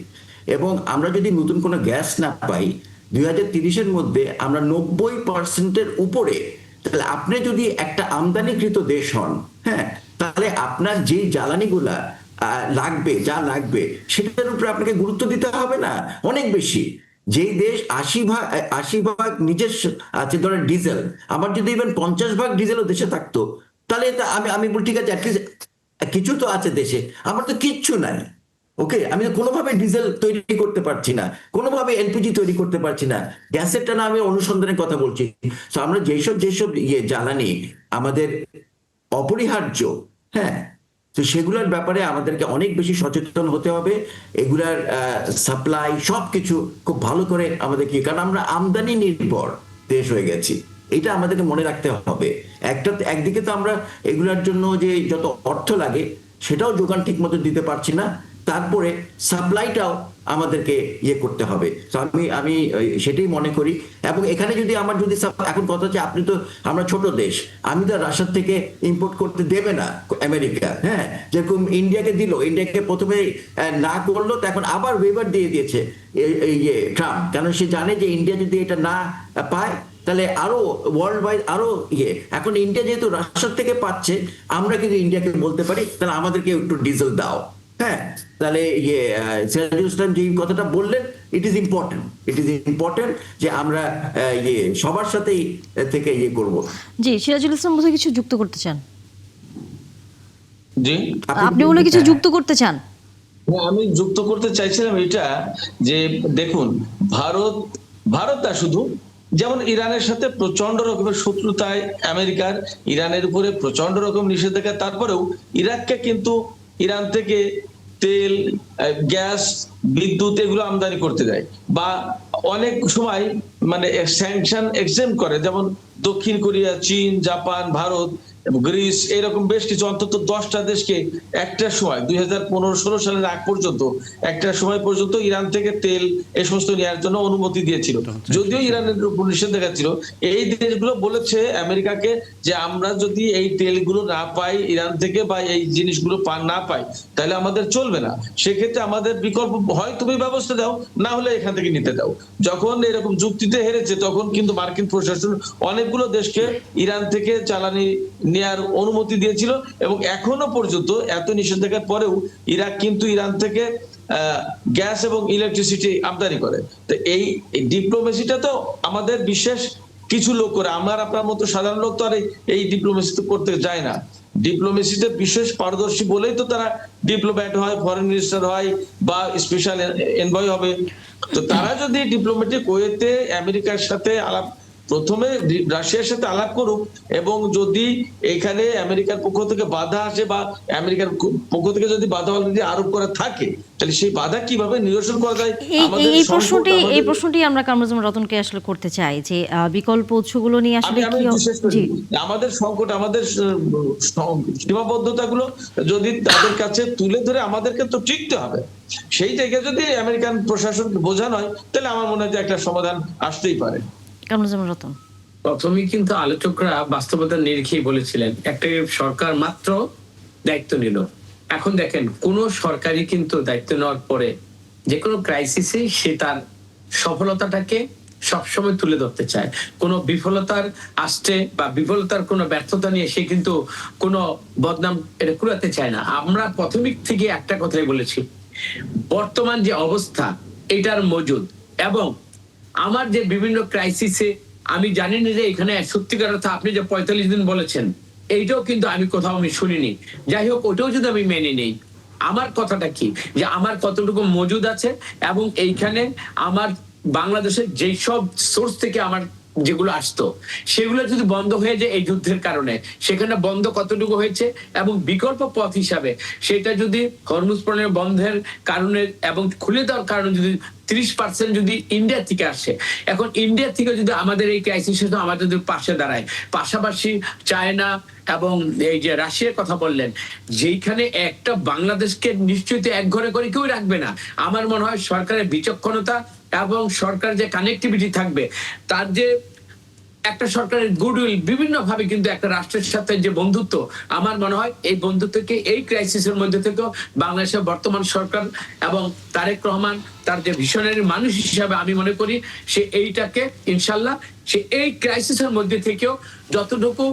এবং আমরা যদি নতুন কোনো গ্যাস না পাই 2030-এর মধ্যে আমরা 90%-এর উপরে, তাহলে আপনি যদি একটা আমদানিকৃত দেশ হন, হ্যাঁ, তাহলে আপনার যেই জ্বালানিগুলা লাগবে, যা লাগবে, সেটার উপরে আপনাকে গুরুত্ব দিতে হবে না অনেক বেশি। যেই দেশ 80% নিজের আছে, ধরেন ডিজেল, আমার যদি ইভেন 50% ডিজেলও দেশে থাকতো, তাহলে আমি বলি ঠিক আছে, কিছু তো আছে দেশে, আমার তো কিচ্ছু নাই। ওকে, আমি কোনোভাবে ডিজেল তৈরি করতে পারছি না, কোনোভাবে এলপিজি তৈরি করতে পারছি না, গ্যাসেরটা না আমি অনুসন্ধানের কথা বলছি। তো আমরা যেসব জ্বালানি আমাদের অপরিহার্য, হ্যাঁ, তো সেগুলোর ব্যাপারে আমাদেরকে অনেক বেশি সচেতন হতে হবে। এগুলার সাপ্লাই সবকিছু খুব ভালো করে আমাদেরকে, কারণ আমরা আমদানি নির্ভর দেশ হয়ে গেছি, এটা আমাদেরকে মনে রাখতে হবে। একদিকে তো আমরা এগুলার জন্য যে যত অর্থ লাগে সেটাও যোগান ঠিক মতো দিতে পারছি না, তারপরে সাপ্লাইটাও আমাদেরকে ইয়ে করতে হবে। তো আমি সেটাই মনে করি। এবং এখানে যদি এখন কথা হচ্ছে, আপনি তো, আমরা ছোট দেশ, আমি তো রাশিয়ার থেকে ইম্পোর্ট করতে দেবে না আমেরিকা। হ্যাঁ, যেরকম ইন্ডিয়াকে দিল, ইন্ডিয়াকে প্রথমে না করলো, তো এখন আবার ওয়েভার দিয়ে দিয়েছে এই ট্রাম্প, কারণ সে জানে যে ইন্ডিয়া যদি এটা না পায় তাহলে আরো ওয়ার্ল্ড ওয়াইড আরো এখন ইন্ডিয়া যেহেতু রাশিয়ার থেকে পাচ্ছে, আমরা কিন্তু ইন্ডিয়াকে বলতে পারি তাহলে আমাদেরকে একটু ডিজেল দাও। হ্যাঁ, তাহলে সিরাজুল ইসলাম যে কথাটা বললেন, ইট ইজ ইম্পর্টেন্ট যে আমরা সবার সাথেই থেকে করব। জি, সিরাজুল ইসলাম বোধহয় কিছু যুক্ত করতে চান। জি, আপনি বলে কিছু যুক্ত করতে চান? আমি যুক্ত করতে চাইছিলাম এটা যে দেখুন, ভারত না শুধু, যেমন ইরানের সাথে প্রচন্ড রকমের শত্রুতায় আমেরিকার, ইরানের উপরে প্রচন্ড রকম নিষেধাজ্ঞা, তারপরেও ইরাককে কিন্তু ইরান থেকে তেল, গ্যাস, বিদ্যুৎ এগুলো আমদানি করতে দেয়, বা অনেক সময় মানে স্যাংশন এক্সেম্ট করে, যেমন দক্ষিণ কোরিয়া, চীন, জাপান, ভারত, গ্রিস, এরকম বেশ কিছু অন্তত 10টা দেশকে একটা সময় 2015-16 সালের আগ পর্যন্ত একটা সময় পর্যন্ত ইরান থেকে তেল এই সমস্ত নেওয়ার জন্য অনুমতি দিয়েছিল। যদিও ইরানের উপর নিষেধাজ্ঞা ছিল, এই দেশগুলো বলেছে আমেরিকাকে যে আমরা যদি এই তেলগুলো না পাই ইরান থেকে, বা এই জিনিসগুলো না পাই, তাহলে আমাদের চলবে না। সেক্ষেত্রে আমাদের বিকল্প হয় তুমি ব্যবস্থা দাও, না হলে এখান থেকে নিতে দাও। যখন এরকম যুক্তিতে হেরেছে, তখন কিন্তু মার্কিন প্রশাসন অনেকগুলো দেশকে ইরান থেকে জ্বালানি নেয়ার অনুমতি দিয়েছিল, এবং এখনো পর্যন্ত এত নিষেধাজ্ঞার পরেও ইরাক কিন্তু ইরান থেকে গ্যাস এবং ইলেকট্রিসিটি আমদানি করে। তো এই ডিপ্লোমেসিটা তো আমাদের বিশেষ কিছু লোক করে, আপনার মতো সাধারণ লোক তো আর এই ডিপ্লোমেসি করতে যায় না। ডিপ্লোমেসিতে বিশেষ পারদর্শী বলেই তো তারা ডিপ্লোম্যাট হয়, ফরেন মিনিস্টার হয়, বা স্পেশাল এনভয় হবে। তো তারা যদি ডিপ্লোম্যাটিক ওয়েতে আমেরিকার সাথে প্রথমে রাশিয়ার সাথে আলাপ করুক, এবং যদি এখানে আমেরিকার পক্ষ থেকে বাধা আসে, বা আমেরিকার পক্ষ থেকে যদি বাধা অলরেডি আরোপ করা থাকে, তাহলে সেই বাধা কিভাবে নিরসন করা যায়। এই প্রশ্নটি আমরা কামরুজ্জামান রতনকে আসলে করতে চাই, যে বিকল্প উৎসগুলো নিয়ে আসলে কি আমাদের সংকট, আমাদের সীমাবদ্ধতাগুলো যদি তাদের কাছে তুলে ধরে আমাদেরকে তো টিকতে হবে। সেই জায়গায় যদি আমেরিকান প্রশাসনকে বোঝানো হয়, তাহলে আমার মনে হয় যে একটা সমাধান আসতেই পারে। প্রথমেই কিন্তু আলোচকরা বাস্তবতার নিরিখেই বলেছিলেন, একটা সরকার মাত্র দায়িত্ব নিল। এখন দেখেন, কোন সরকারই কিন্তু দায়িত্ব নেওয়ার পরে যে কোনো ক্রাইসিসে সে তার সফলতাটাকে সবসময় তুলে ধরতে চায়। কোনো বিফলতার আসছে বা বিফলতার কোনো ব্যর্থতা নিয়ে সে কিন্তু কোনো বদনাম এটা কুড়াতে চায় না। আমরা প্রাথমিক থেকে একটা কথাই বলেছি, বর্তমান যে অবস্থা এটার মজুদ, এবং আমার যে বিভিন্ন ক্রাইসিসে আমি জানি না যে এখানে সত্যিকার অর্থে আপনি যে 45 দিন বলেছেন, এইটাও কিন্তু আমি কোথাও আমি শুনিনি। যাই হোক, ওটাও যদি আমি মেনে নেই, আমার কথাটা কি যে আমার কতটুকু মজুদ আছে, এবং এইখানে আমার বাংলাদেশের যেই সব সোর্স থেকে আমার যেগুলো আসতো সেগুলো যদি বন্ধ হয়ে যায় এই যুদ্ধের কারণে, সেখানে বন্ধ কতটুকু হয়েছে, এবং বিকল্প পথ হিসাবে সেটা যদি হরমুজ প্রণয় বন্ধের কারণে এবং খুলে দেওয়ার কারণে যদি 30% যদি ইন্ডিয়া থেকে আসে, এখন ইন্ডিয়া থেকে যদি আমাদের এই ক্রাইসিসে আমাদের পাশে দাঁড়ায়, পাশাপাশি চায়না এবং এই যে রাশিয়ার কথা বললেন, যেইখানে একটা বাংলাদেশকে নিশ্চয়ই এক ঘরে করে কেউ রাখবে না। আমার মনে হয় সরকারের বিচক্ষণতা এবং সরকার যে কানেক্টিভিটি থাকবে, তার যে একটা সরকারের গুডউইল, বিভিন্ন ভাবে কিন্তু একটা রাষ্ট্রের সাথে যে বন্ধুত্ব, আমার মনে হয় এই বন্ধুত্বকে এই ক্রাইসিসের মধ্যে থেকেও বাংলাদেশের বর্তমান সরকার এবং তারেক রহমান তার যে ভিশনারি মানুষ হিসাবে আমি মনে করি সে এইটাকে ইনশাল্লাহ সে এই ক্রাইসিসের মধ্যে থেকেও যতটুকু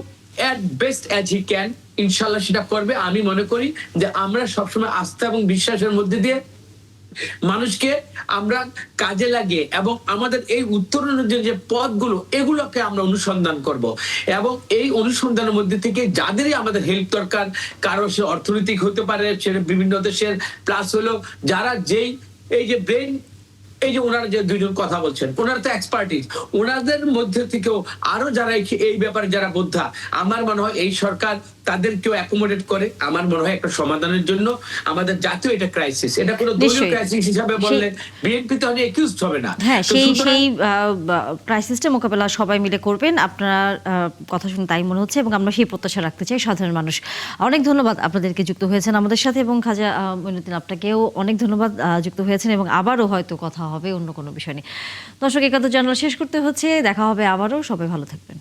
at best as he can ইনশাল্লাহ সেটা করবে। আমি মনে করি যে আমরা সবসময় আস্থা এবং বিশ্বাসের মধ্যে দিয়ে মানুষকে আমরা কাজে লাগিয়ে এবং আমাদের এই উত্তরণের যে পথগুলো এগুলোকে আমরা অনুসন্ধান করব, এবং এই অনুসন্ধানের মধ্যে থেকে যাদেরই আমাদের হেল্প দরকার, কারো সে অর্থনৈতিক হতে পারে, সেটা বিভিন্ন দেশের, প্লাস হলো যারা যেই এই যে ব্রেন, এই যে ওনারা যে দুইজন কথা বলছেন, ওনারা তো এক্সপার্টিস, ওনাদের মধ্যে থেকেও আরো যারা এই ব্যাপারে যারা বোদ্ধা, আমার মনে হয় এই সরকার তাদেরকেও অ্যাকোমোডেট করে, আমার মনে হয় একটা সমাধানের জন্য আমাদের জাতীয় এটা ক্রাইসিস, এটা কোনো দলীয় নিশ্চয়ই। ক্রাইসিস হিসাবে বললে বিএনপি তো অ্যাকিউজড হবে না। হ্যাঁ, তো সুতরাং সেই ক্রাইসিসটা মোকাবেলা সবাই মিলে করবেন, আপনার কথা শুনে তাই মনে হচ্ছে, এবং আমরা সেই প্রত্যাশা রাখতে চাই সাধারণ মানুষ। অনেক ধন্যবাদ আপনাদেরকে, যুক্ত হয়েছেন আমাদের সাথে, এবং খাজা মঈনুদ্দিন আপনাকেও অনেক ধন্যবাদ, যুক্ত হয়েছেন, এবং আবারও হয়তো কথা হবে অন্য কোনো বিষয় নিয়ে। দর্শক, একান্ত জানালা শেষ করতে হচ্ছে, দেখা হবে আবারও, সবাই ভালো থাকবেন।